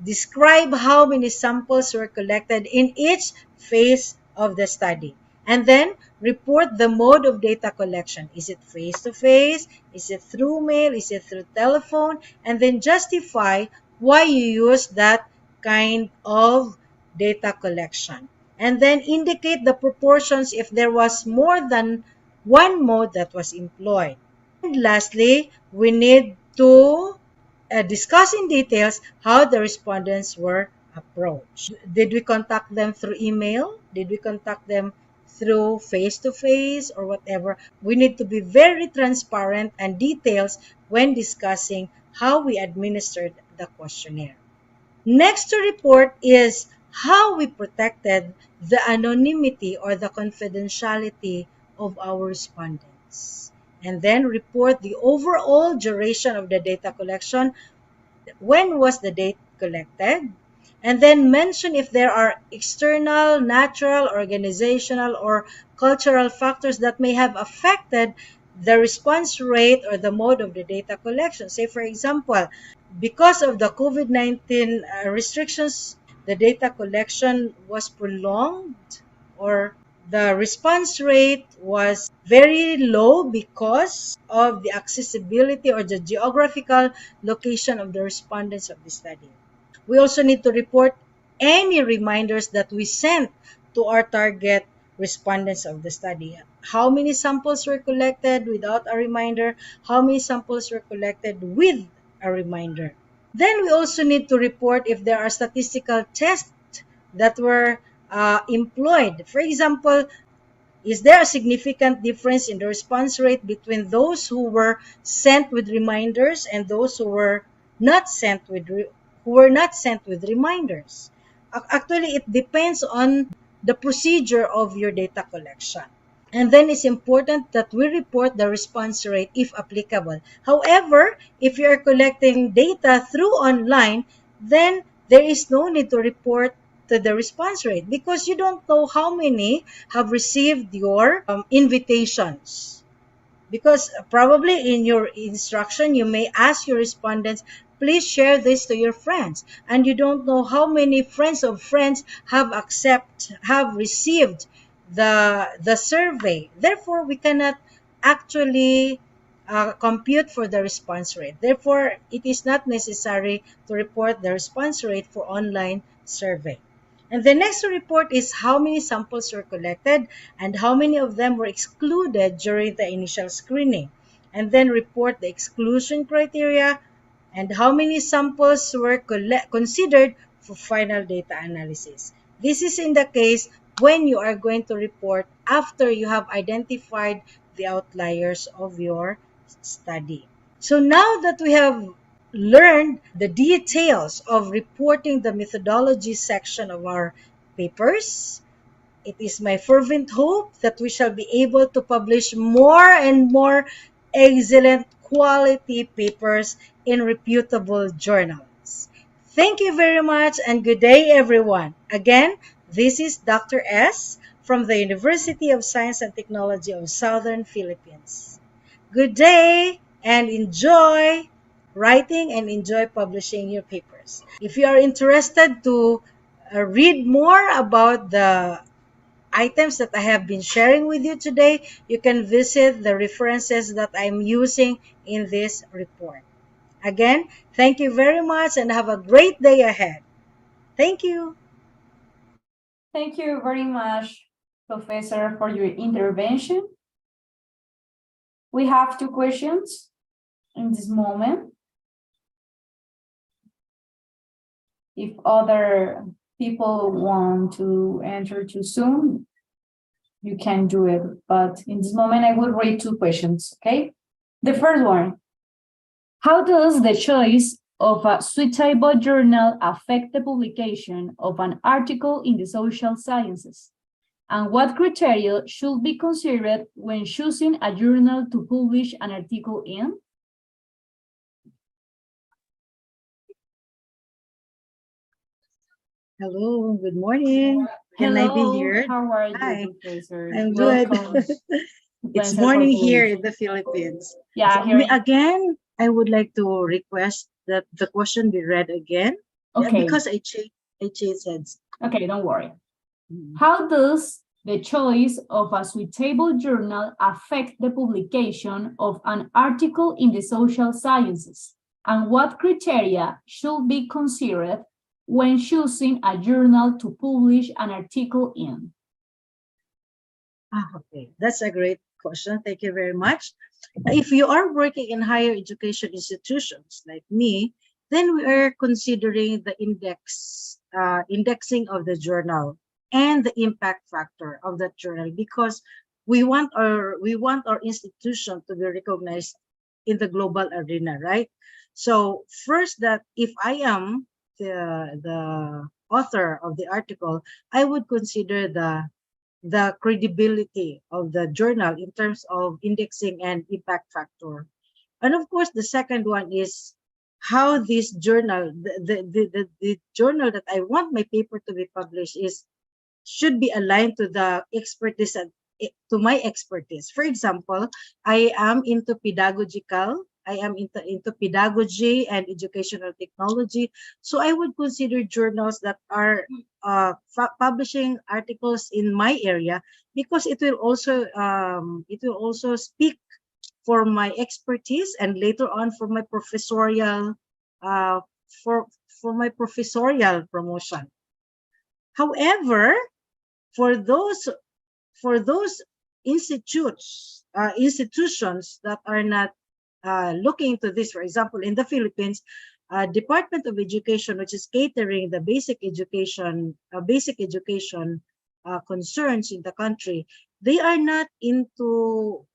describe how many samples were collected in each phase of the study. And then report the mode of data collection. Is it face-to-face? Is it through mail? Is it through telephone? And then justify why you use that kind of data collection. And then indicate the proportions if there was more than one mode that was employed. And lastly, we need to discuss in details how the respondents were approached. Did we contact them through email? Did we contact them through face-to-face or whatever? We need to be very transparent and details when discussing how we administered the questionnaire. Next to report is how we protected the anonymity or the confidentiality of our respondents. And then report the overall duration of the data collection. When was the data collected? and then mention if there are external, natural, organizational, or cultural factors that may have affected the response rate or the mode of the data collection. Say, for example, because of the COVID-19 restrictions, the data collection was prolonged, or the response rate was very low because of the accessibility or the geographical location of the respondents of the study. We also need to report any reminders that we sent to our target respondents of the study. How many samples were collected without a reminder? How many samples were collected with a reminder? Then we also need to report if there are statistical tests that were employed. For example, is there a significant difference in the response rate between those who were sent with reminders and those who were not sent with reminders? Actually, it depends on the procedure of your data collection. And then it's important that we report the response rate if applicable. However, if you are collecting data through online, then there is no need to report to the response rate because you don't know how many have received your invitations. Because probably in your instruction, you may ask your respondents, please share this to your friends. And you don't know how many friends of friends have received the survey. Therefore, we cannot actually compute for the response rate. Therefore, it is not necessary to report the response rate for online survey. And the next report is how many samples were collected and how many of them were excluded during the initial screening. And then report the exclusion criteria and how many samples were considered for final data analysis. This is in the case when you are going to report after you have identified the outliers of your study. So now that we have learned the details of reporting the methodology section of our papers, it is my fervent hope that we shall be able to publish more and more excellent quality papers in reputable journals. Thank you very much and good day, everyone. Again, this is Dr. S. from the University of Science and Technology of Southern Philippines. Good day and enjoy writing and enjoy publishing your papers. If you are interested to read more about the items that I have been sharing with you today, you can visit the references that I'm using in this report. Again, thank you very much and have a great day ahead. Thank you. Thank you very much, Professor, for your intervention. We have two questions in this moment. If other people want to enter too soon, you can do it. But in this moment, I will read two questions, okay? The first one, how does the choice of a suitable journal affect the publication of an article in the social sciences? And what criteria should be considered when choosing a journal to publish an article in? Hello, good morning. Can I be heard? How are you, Hi. Professor? I'm good. Welcome to It's PENSER morning here Corporation. in the Philippines. Yeah, So, here. again, I would like to request that the question be read again. Okay. Because I changed heads. Okay, don't worry. How does the choice of a suitable journal affect the publication of an article in the social sciences? And what criteria should be considered when choosing a journal to publish an article in? Okay, that's a great question. Thank you very much. If you are working in higher education institutions like me, then we are considering the indexing of the journal and the impact factor of that journal because we want our institution to be recognized in the global arena, right? So first, that if I am the author of the article, I would consider the credibility of the journal in terms of indexing and impact factor. And of course, the second one is how this journal, the journal that I want my paper to be published should be aligned to the expertise and to my expertise. For example, I am into pedagogical. I am into pedagogy and educational technology. So I would consider journals that are publishing articles in my area, because it will also speak for my expertise, and later on for my professorial for my professorial promotion. However, for those institutions that are not looking into this, for example, in the Philippines, Department of Education, which is catering the basic education concerns in the country, they are not into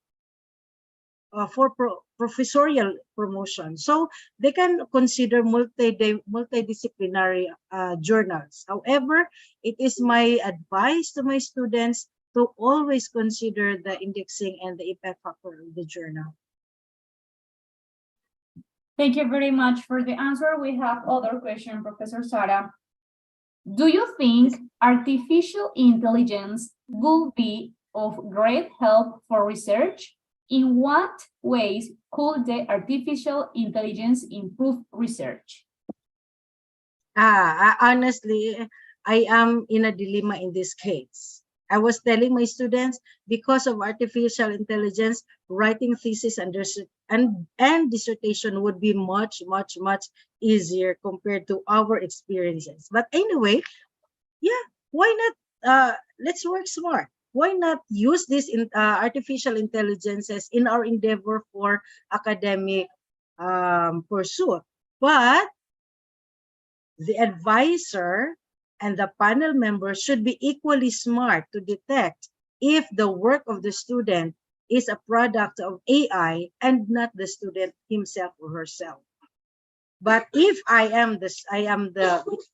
professorial promotion. So they can consider multidisciplinary journals. However, it is my advice to my students to always consider the indexing and the impact factor of the journal. Thank you very much for the answer. We have other question, Professor Sara. Do you think artificial intelligence will be of great help for research? In what ways could the artificial intelligence improve research? Honestly, I am in a dilemma in this case. I was telling my students, because of artificial intelligence, writing thesis and dissertation would be much easier compared to our experiences. But anyway, yeah, why not? Let's work smart. Why not use this artificial intelligences in our endeavor for academic pursuit? But the advisor and the panel members should be equally smart to detect if the work of the student is a product of AI and not the student himself or herself. But if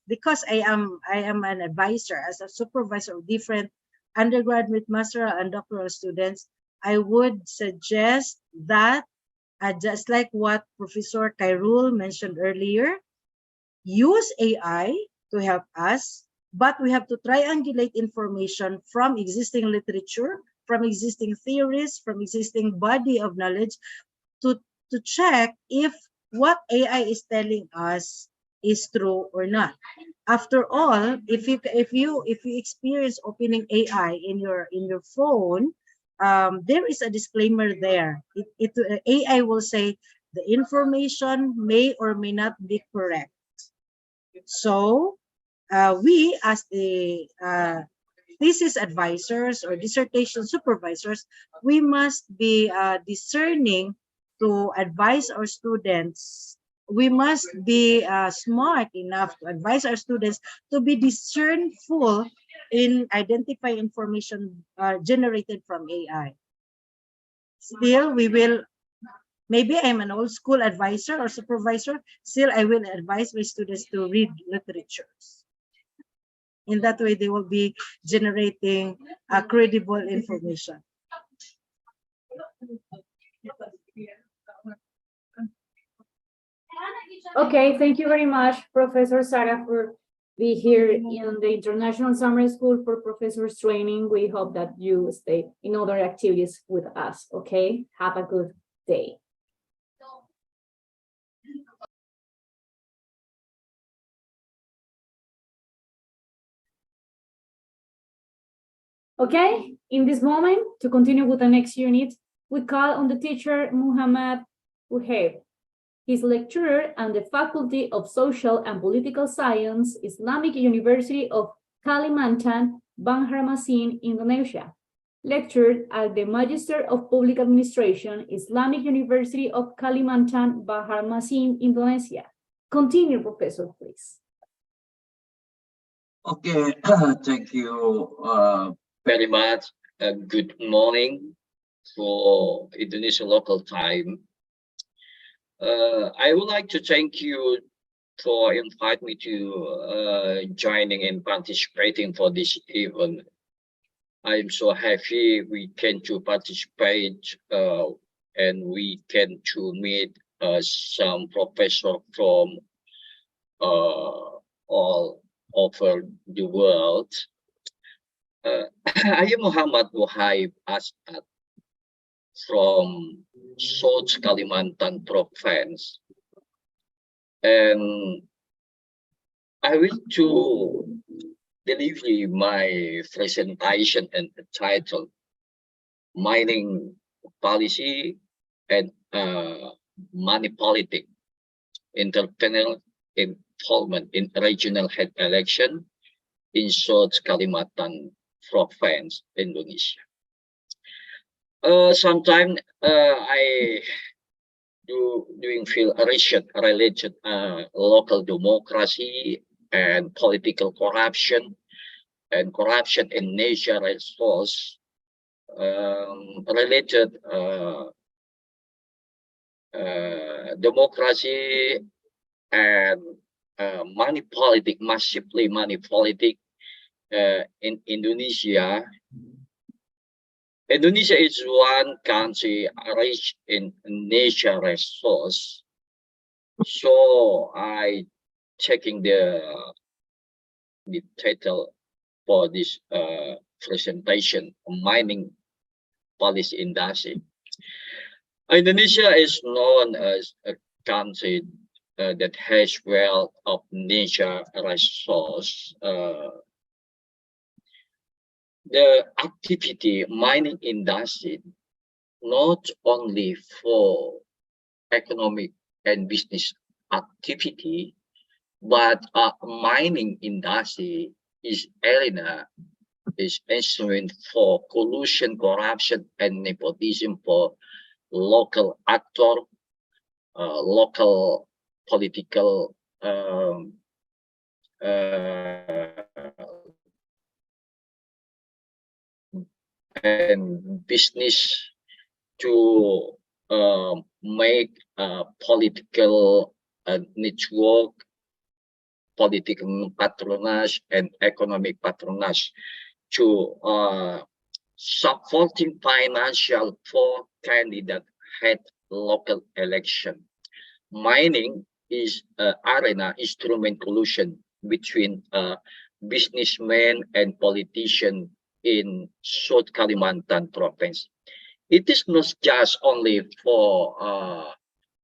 because I am an advisor, as a supervisor of different undergraduate, master, and doctoral students, I would suggest that, just like what Professor Khairul mentioned earlier, use AI to help us, but we have to triangulate information from existing literature, from existing theories, from existing body of knowledge to check if what AI is telling us is true or not. After all, if you experience opening AI in your phone, there is a disclaimer there. AI will say the information may or may not be correct. So we, as the thesis advisors or dissertation supervisors, we must be discerning to advise our students. We must be smart enough to advise our students to be discernful in identifying information generated from AI. Still, we will, maybe I'm an old school advisor or supervisor, still I will advise my students to read literatures. In that way, they will be generating credible information. Okay, thank you very much, Professor Sara, for being here in the International Summer School for Professors Training. We hope that you stay in other activities with us, okay? Have a good day. Okay, in this moment, to continue with the next unit, we call on the teacher Muhammad Uheb. He's lecturer and the Faculty of Social and Political Science, Islamic University of Kalimantan, Banjarmasin, Indonesia. Lectured at the Magister of Public Administration, Islamic University of Kalimantan, Banjarmasin, Indonesia. Continue, Professor, please. Okay, thank you very much. Good morning for Indonesian local time. I would like to thank you for inviting me to joining and participating for this event. I'm so happy we can to participate and we can to meet some professors from all over the world. I am Muhammad Wahib Asad from South Kalimantan province, and I will to deliver my presentation and the title Mining Policy and Money Politics, Interpersonal Involvement in Regional Head Election in South Kalimantan province, Indonesia. Sometimes I doing feel related local democracy and political corruption and corruption in nature resource related democracy and money politic, massively money politic in Indonesia. Indonesia is one country rich in nature resource. So I checking the title for this presentation, mining policy industry. Indonesia is known as a country that has wealth of nature resource. The activity mining industry, not only for economic and business activity, but mining industry is arena is instrument for collusion, corruption, and nepotism for local actor, local political and business to make political network, political patronage, and economic patronage to supporting financial for candidate head local election. Mining is arena instrument collusion between businessmen and politicians in South Kalimantan province. It is not just only for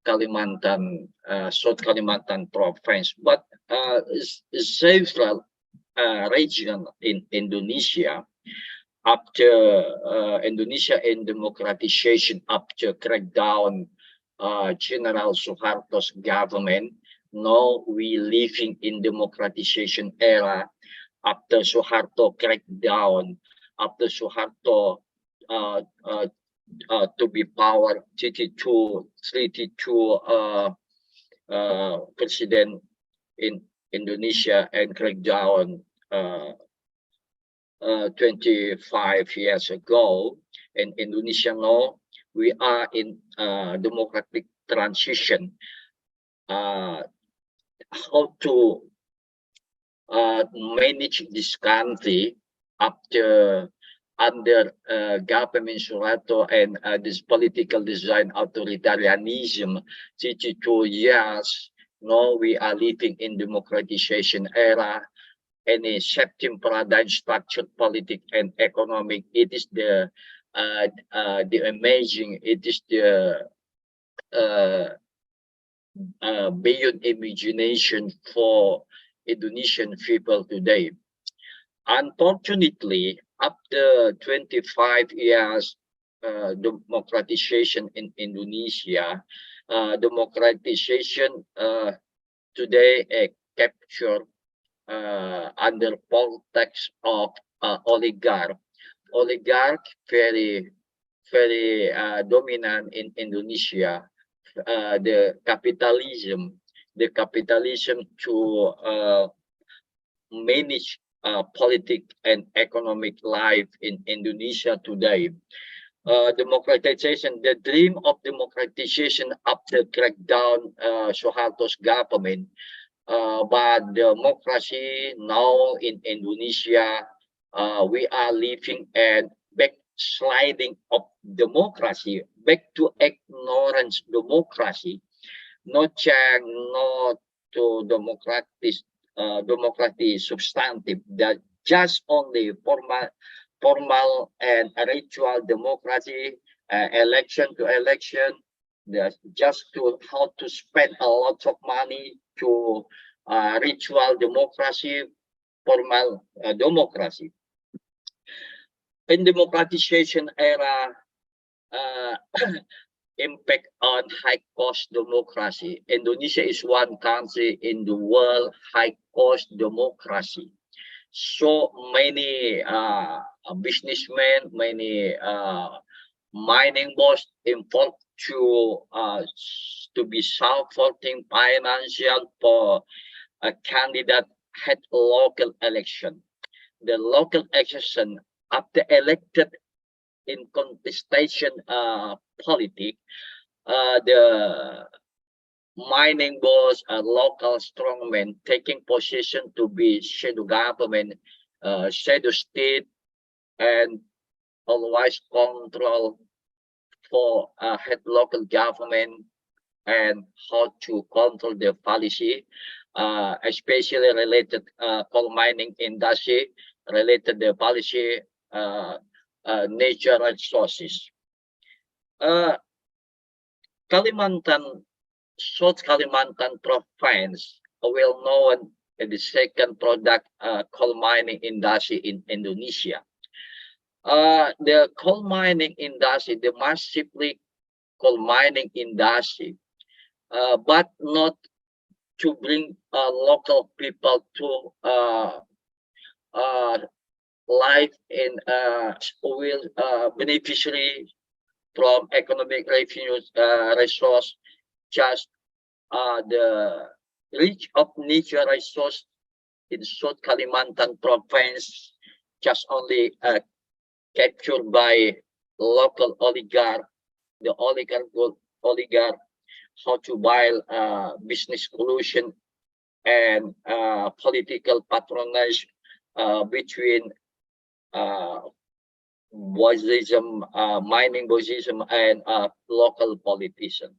Kalimantan, South Kalimantan province, but several regions in Indonesia. After Indonesia in democratization, after crackdown General Suharto's government, now we living in democratization era. After Suharto crackdown, after Suharto to be power 32 president in Indonesia and crackdown 25 years ago. In Indonesia now, we are in democratic transition. How to manage this country after under government Suharto and this political design authoritarianism 32 years. Now we are living in democratization era. Any shifting paradigm, structured politics and economic. It is the amazing. It is the beyond imagination for Indonesian people today. Unfortunately, after 25 years democratization in Indonesia, democratization today captured under politics of oligarch. Oligarch very dominant in Indonesia. The capitalism to manage politics and economic life in Indonesia today. Democratization, the dream of democratization after crackdown Suharto's government. But democracy now in Indonesia, we are living and backsliding of democracy, back to ignorance democracy. no change, no to democratic substantive, that just only formal and ritual democracy, election to election, just to how to spend a lot of money to ritual democracy, formal democracy. In democratization era, impact on high-cost democracy. Indonesia is one country in the world high-cost democracy. So many businessmen, many mining boss involved to be supporting financial for a candidate had local election. The local election after elected in contestation politics, the mining boss, local strongmen taking position to be shadow government, shadow state, and always control for head local government and how to control the policy, especially related coal mining industry, related the policy, natural resources. Kalimantan, South Kalimantan province, well known as the second product coal mining industry in Indonesia. The coal mining industry, the massively coal mining industry, but not to bring local people to life in will beneficiary from economic revenues resource, just the reach of natural resource in South Kalimantan province just only captured by local oligarch, the oligarch how to buy business collusion and political patronage between bossism, mining bossism, and local politicians.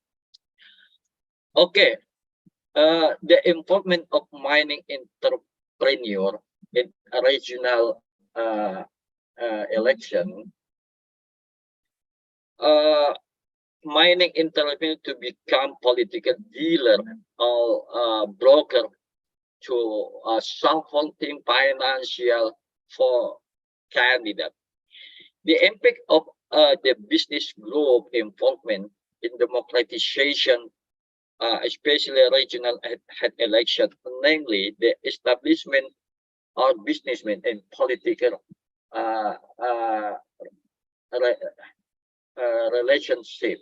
Okay, the involvement of mining entrepreneur in a regional election, mining entrepreneur to become political dealer or broker to supporting financial for candidate. The impact of the business group involvement in democratization, especially regional head election, namely the establishment of businessmen and political relationship.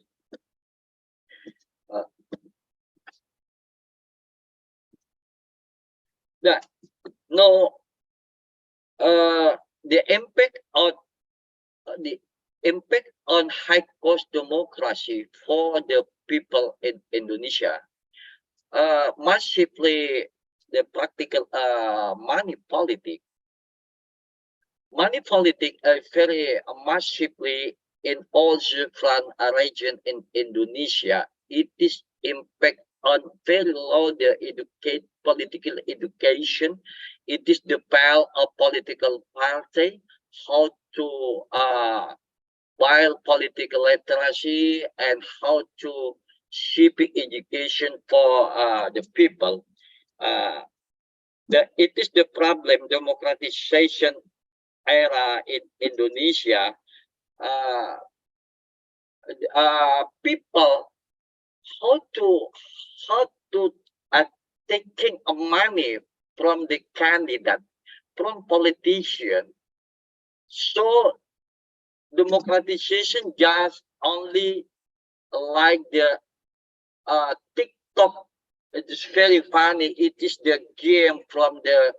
The impact on high cost democracy for the people in Indonesia, massively the practical money politics. Money politics very massively in all different region in Indonesia. It is impact on very low the political education. It is the power of political party, how to build political literacy and how to shape education for the people. It is the problem democratization era in Indonesia. People how to taking money from the candidate, from politician. So democratization just only like the TikTok. It is very funny. It is the game from the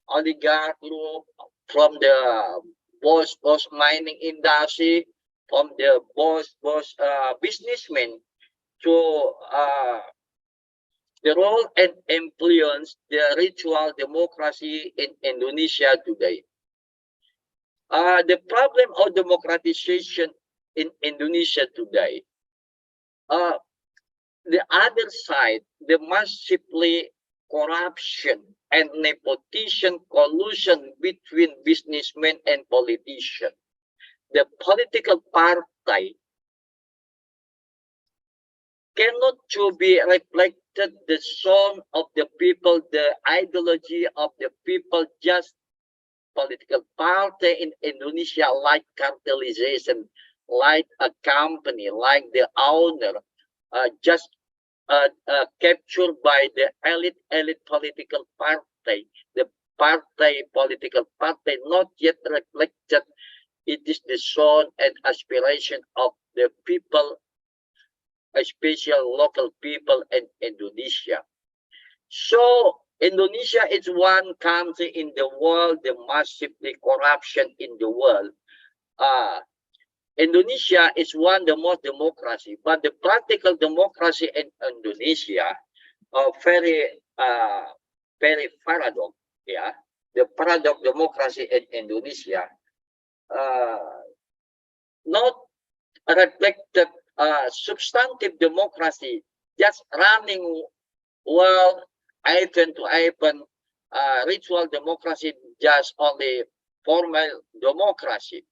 oligarch group, from the boss mining industry, from the boss businessmen to the role and influence the ritual democracy in Indonesia today. The problem of democratization in Indonesia today, the other side, the massively corruption and nepotism collusion between businessmen and politicians. The political party cannot to be reflected the soul of the people, the ideology of the people. Just political party in Indonesia like cartelization, like a company, like the owner, just captured by the elite political party. The political party not yet reflected. It is the soul and aspiration of the people, especially local people in Indonesia. So Indonesia is one country in the world, the massively corruption in the world. Indonesia is one the most democracy, but the practical democracy in Indonesia very paradox. Yeah, the paradox democracy in Indonesia not reflected substantive democracy, just running well, even to even ritual democracy, just only formal democracy.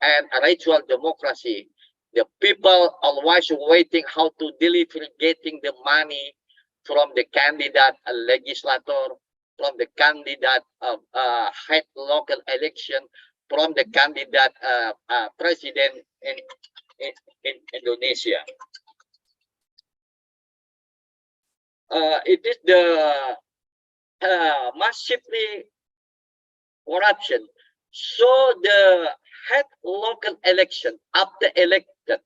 And a ritual democracy, the people always waiting how to deliver, getting the money from the candidate legislator, from the candidate head local election, from the candidate president in Indonesia. It is the massively corruption. So the head local election, after elected,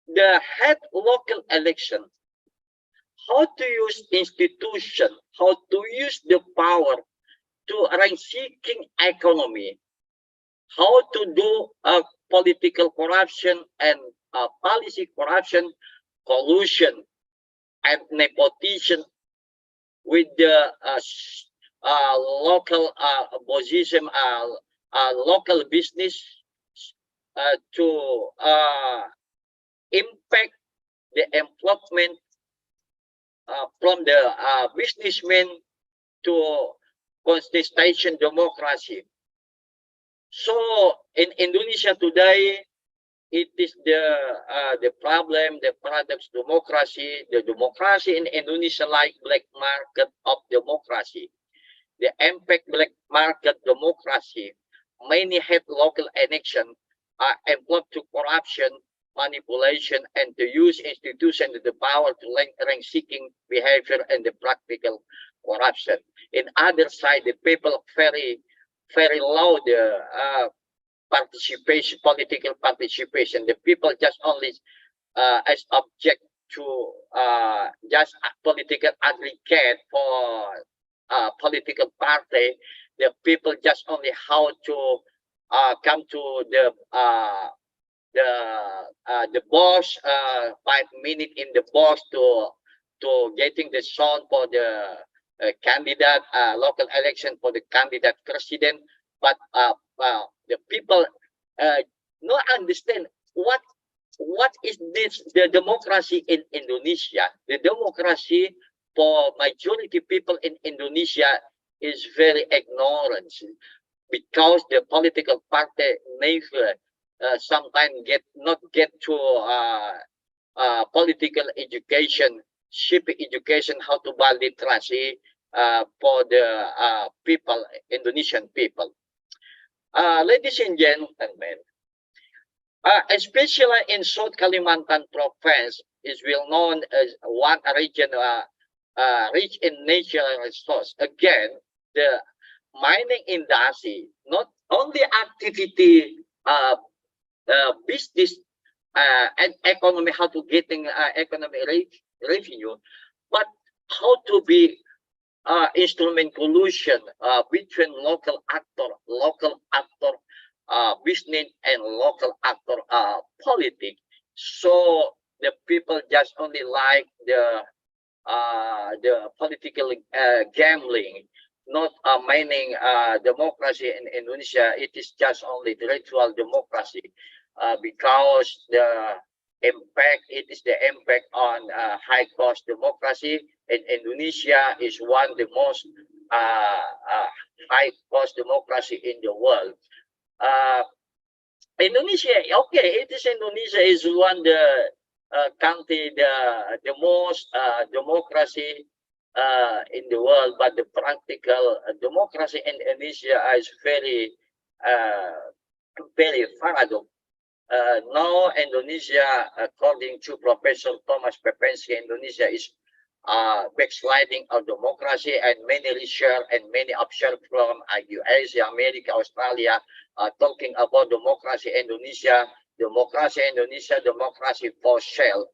the head local election, how to use institution, how to use the power to rank-seeking economy, how to do political corruption and policy corruption, collusion, and nepotism with the local position, local business to impact the employment from the businessmen to contestation democracy. So in Indonesia today, it is the problem, the paradox democracy. The democracy in Indonesia like black market of democracy. The impact black market democracy. Many head local election are employed to corruption, manipulation, and to use institutions the power to rank-seeking behavior and the practical corruption. In other side, the people very low the participation, political participation. The people just only as object to just political aggregate for political party. The people just only how to come to the boss 5 minutes in the boss to getting the sound for the candidate local election for the candidate president, but the people not understand what is this the democracy in Indonesia. The democracy for majority people in Indonesia is very ignorant, because the political party never sometimes not get to political education, civic education, how to buy literacy for the people, Indonesian people. Ladies and gentlemen, especially in South Kalimantan province, is well known as one region rich in natural resource. Again, the mining industry, not only activity, business and economy, how to getting economic revenue, but how to be instrument collusion between local actor, business and local actor, politics. So the people just only like the political gambling, not mining democracy in Indonesia. It is just only the ritual democracy, because the impact. It is the impact on high cost democracy. In Indonesia is one of the most high cost democracy in the world. Indonesia, okay, it is Indonesia is one the country the most democracy in the world, but the practical democracy in Indonesia is very paradox. Now Indonesia, according to Professor Thomas Pepensi, Indonesia is backsliding of democracy, and many research and many observe from US, America, Australia, talking about democracy Indonesia, democracy for sale.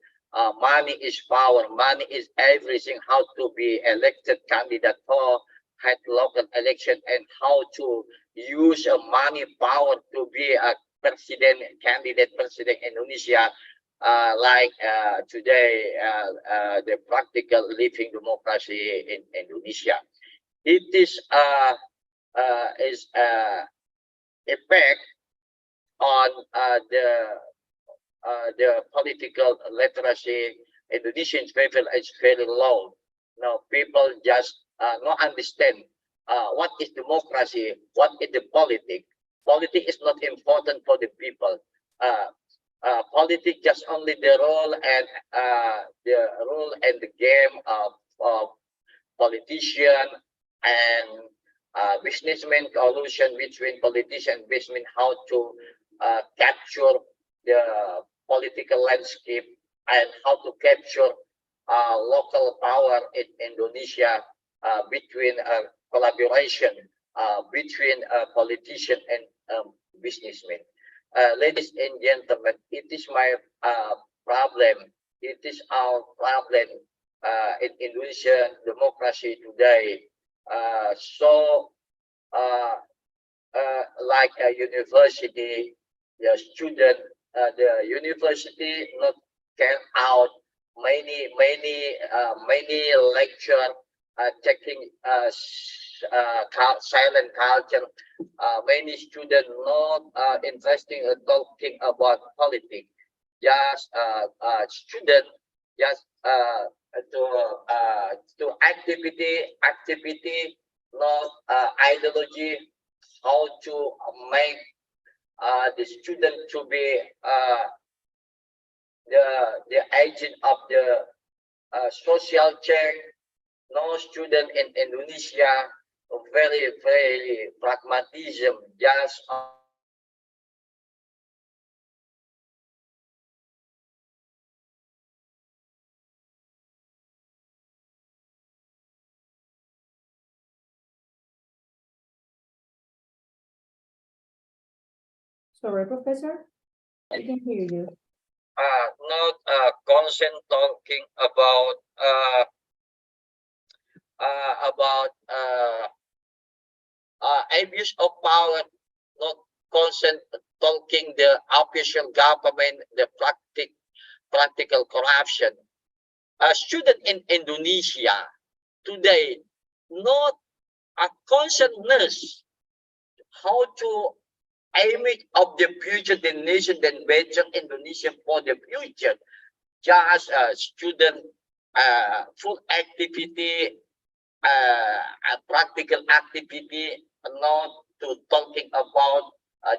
Money is power, money is everything. How to be elected candidate for had local election, and how to use money power to be a candidate president Indonesia. Like today, the practical living democracy in Indonesia. It is effect on the political literacy. Indonesian people is very low. Now people just not understand what is democracy, what is the politics. Politics is not important for the people. Politics just only the role and the game of politician and businessman collusion between politician and businessmen, how to capture the political landscape and how to capture local power in Indonesia between collaboration between politician and businessmen. Ladies and gentlemen, it is my problem. It is our problem in Indonesian democracy today. Like a university, the student, the university not can out many lecture taking silent culture. Many students not interesting in talking about politics. Just student just to activity, not ideology. How to make the student to be the agent of the social change. No student in Indonesia very pragmatism, just Sorry, Professor, I can hear you. not constant talking about abuse of power, not constant talking the official government, the practical corruption. A student in Indonesia today not a consciousness how to image of the future, the nation, the better Indonesia for the future. Just a student full activity, a practical activity, not to talking about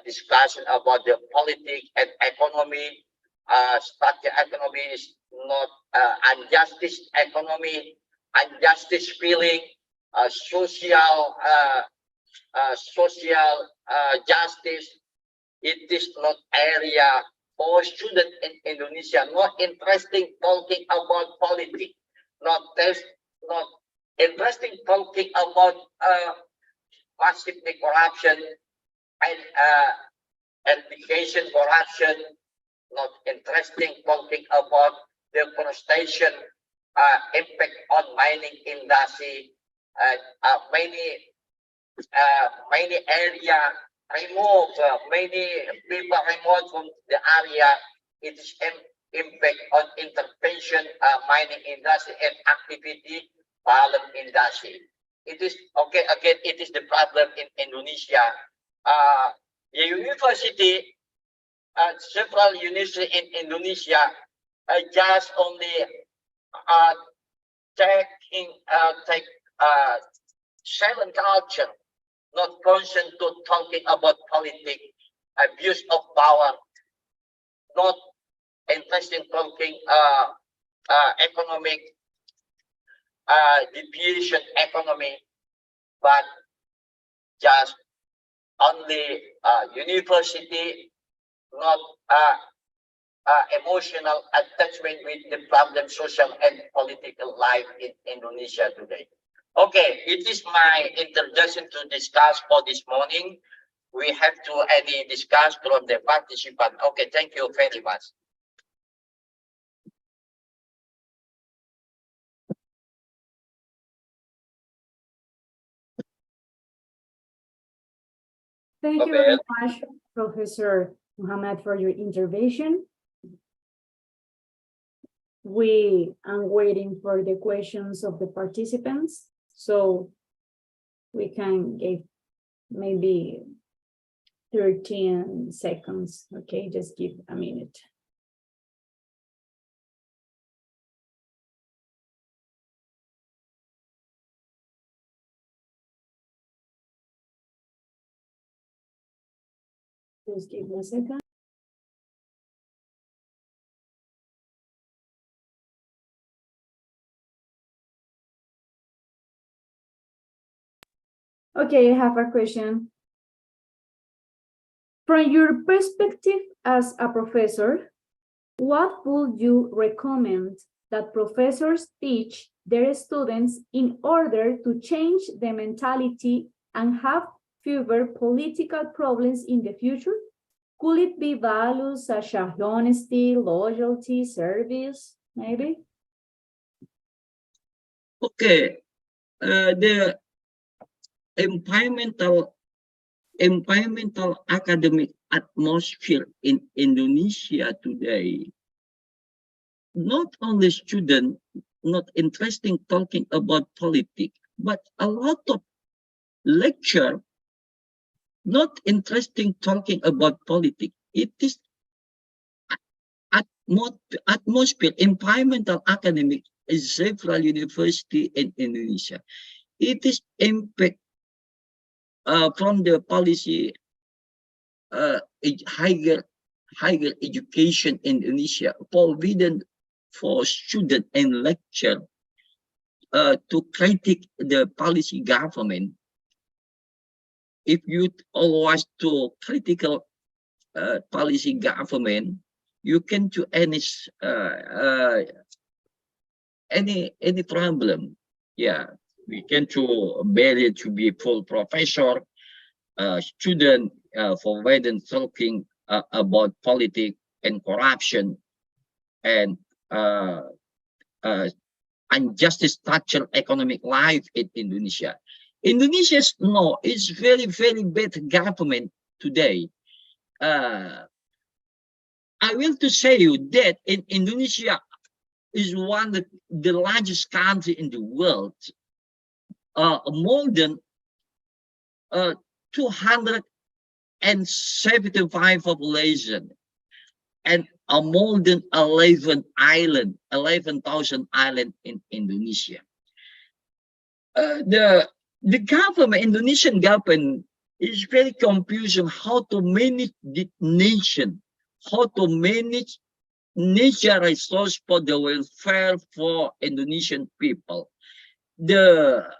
discussion about the politics and economy. Structure economy is not injustice economy, injustice feeling, social justice. It is not area for students in Indonesia. Not interesting talking about politics. Not interesting talking about massive corruption and education corruption. Not interesting talking about deforestation, impact on mining industry, many area remove, many people remote from the area. It is impact on intervention, mining industry and activity, palm industry. It is okay again. It is the problem in Indonesia. The university several universities in Indonesia just only take silent culture, not constant to talking about politics, abuse of power, not interested in talking economic deviation economy, but just only university, not emotional attachment with the problem, social and political life in Indonesia today. Okay, it is my introduction to discuss for this morning. We have to any discuss from the participant. Okay, thank you very much. Thank you very much, Professor Muhammad, for your intervention. We are waiting for the questions of the participants, so we can give maybe 13 seconds. Okay, just give a minute. Just give me a second. Okay, I have a question. From your perspective as a professor, what would you recommend that professors teach their students in order to change the mentality and have fewer political problems in the future? Could it be values such as honesty, loyalty, service, maybe? Okay, the environmental academic atmosphere in Indonesia today, not only students not interested in talking about politics, but a lot of lecture not interested in talking about politics. It is atmosphere, environmental academic is several university in Indonesia. It is impact from the policy higher education in Indonesia, forbidden for student and lecture to critique the policy government. If you always to critical policy government, you can do any problem. Yeah, we can to barrier to be full professor, student forbidden talking about politics and corruption and unjust structural economic life in Indonesia. Indonesia's no, it's very bad government today. I will to say you that in Indonesia is one of the largest country in the world. More than 275 population and more than 11,000 island in Indonesia. The government, Indonesian government, is very confusing how to manage the nation, how to manage nature resource for the welfare for Indonesian people. The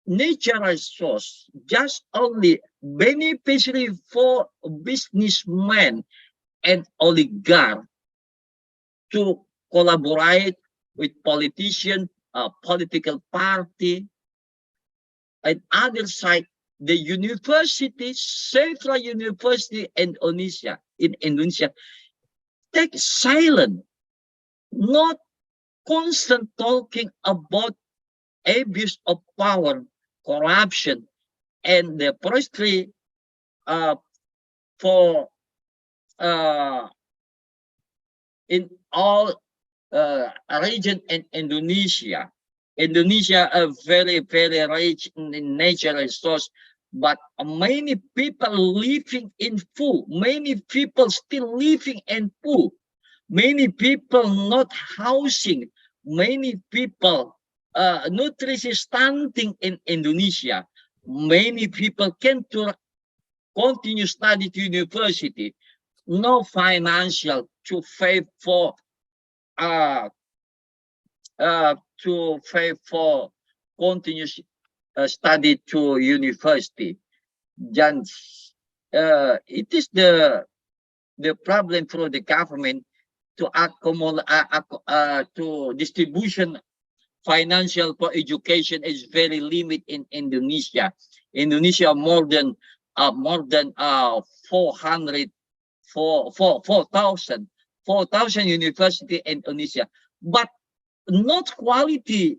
nature resource just only beneficiary for businessmen and oligarchs to collaborate with politicians, political party, and other side, the university, several university in Indonesia, take silent, not constant talking about abuse of power, corruption, and the prosperity for in all region in Indonesia. Indonesia are very rich in natural resource, but many people living in poor, many people still living in poor, many people not housing, many people nutrition stunting in Indonesia, many people can to continue study to university, no financial to pay for uh, continuous study to university. Then it is the problem for the government to accumulate to distribution financial for education is very limited in Indonesia. Indonesia more than 4,000 university in Indonesia, but not quality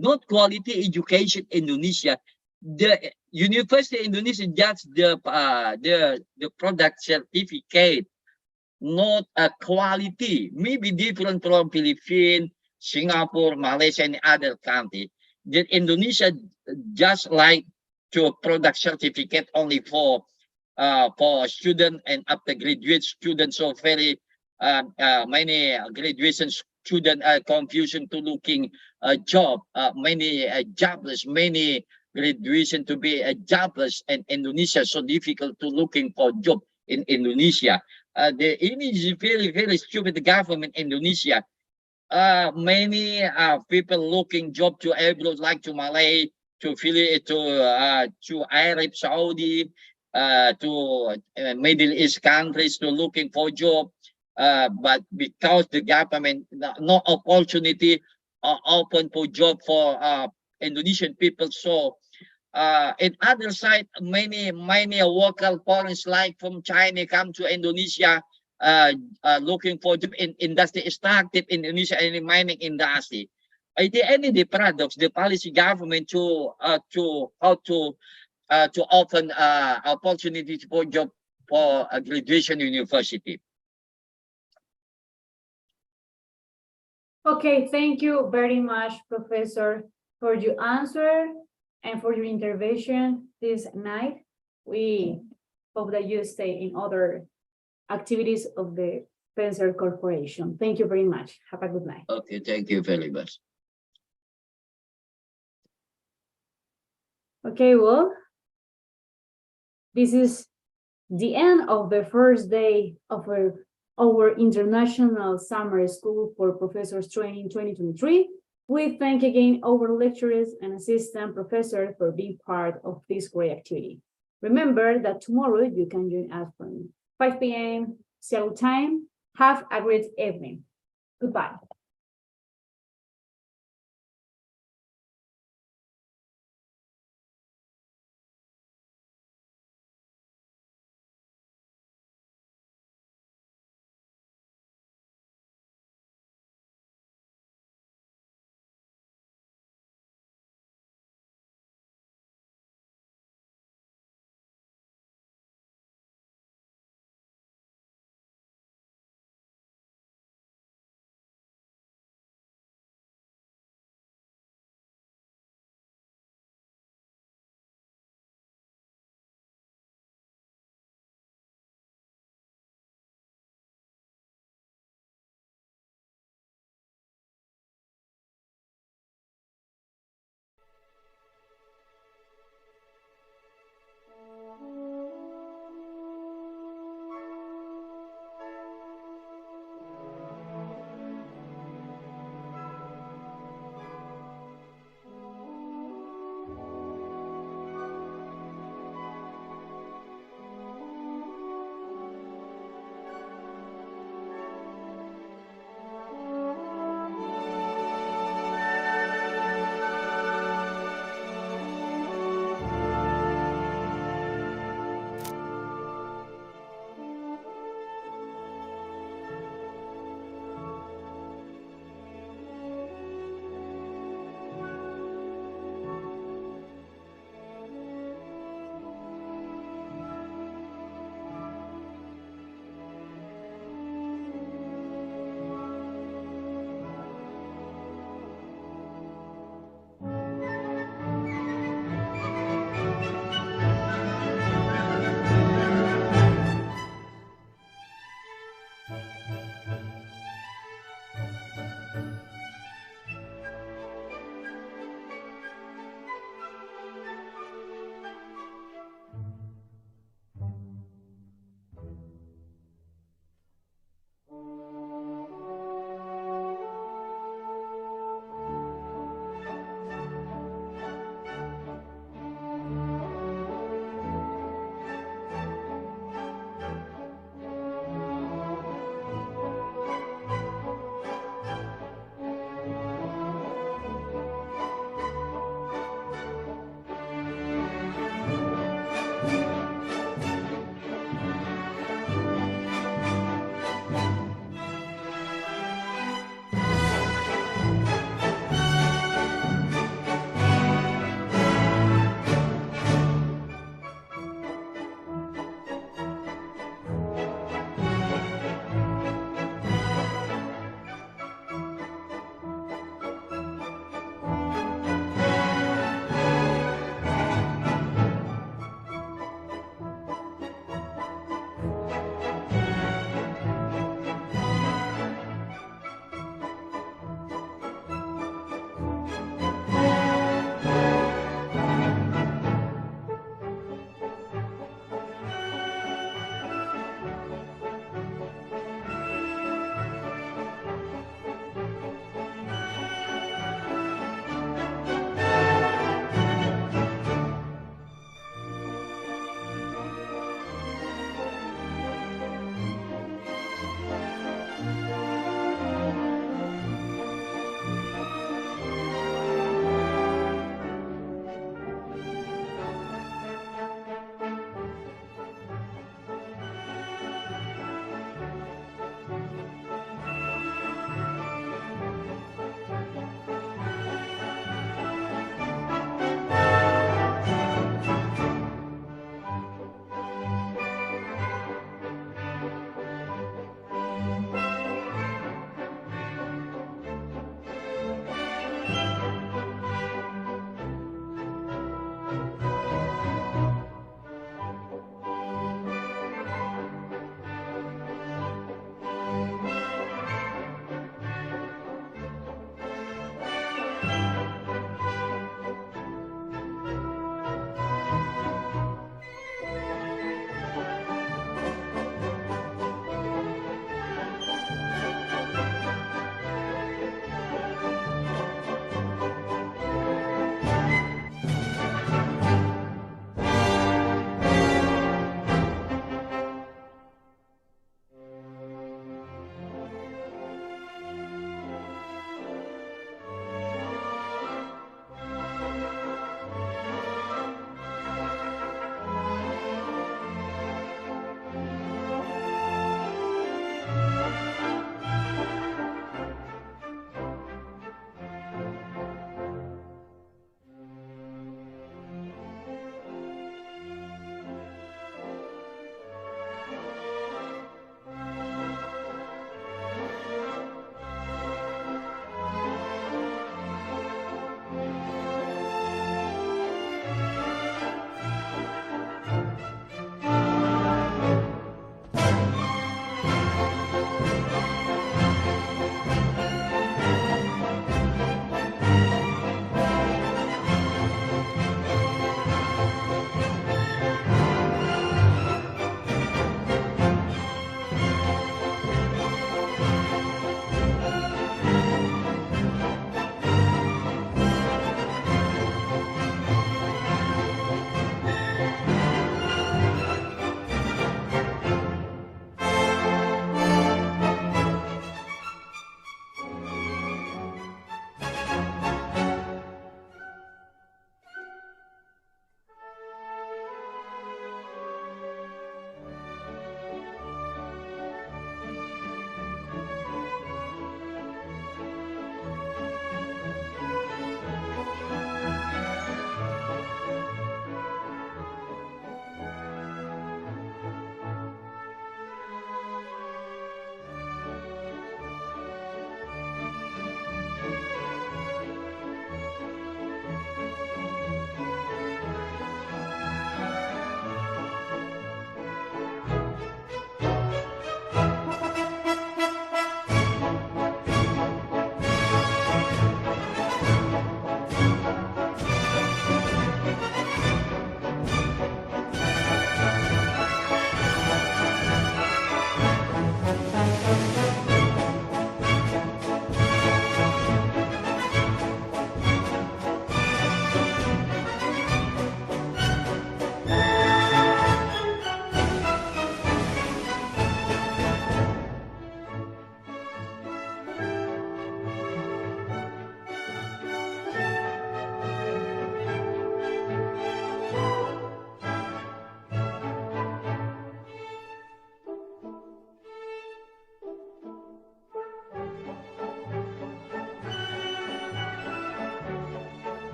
education in Indonesia. The university in Indonesia just the product certificate, not a quality. Maybe different from Philippines, Singapore, Malaysia, and other countries. The Indonesia just like to product certificate only for student and after graduate students. So very many graduation student confusion to looking a job. Many jobless, many graduation to be a jobless, and Indonesia so difficult to looking for job in Indonesia. The image is very stupid government Indonesia. Many people looking job to abroad like to Malay, to Arab, Saudi, to Middle East countries to looking for job. But because the government no opportunity open for job for Indonesian people, so in other side, many local foreigners like from China come to Indonesia looking for job in industry extractive in Indonesia and in mining industry. At the end of the paradox, the policy government to open opportunities for job for graduation university. Okay, thank you very much, Professor, for your answer and for your intervention this night. We hope that you stay in other activities of the PENSER Corporation. Thank you very much. Have a good night. Okay, thank you very much. Okay, well, this is the end of the first day of our International Summer School for Professors Training 2023. We thank again our lecturers and assistant professors for being part of this great activity. Remember that tomorrow you can join us from 5 p.m. Seattle time. Have a great evening. Goodbye.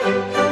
you.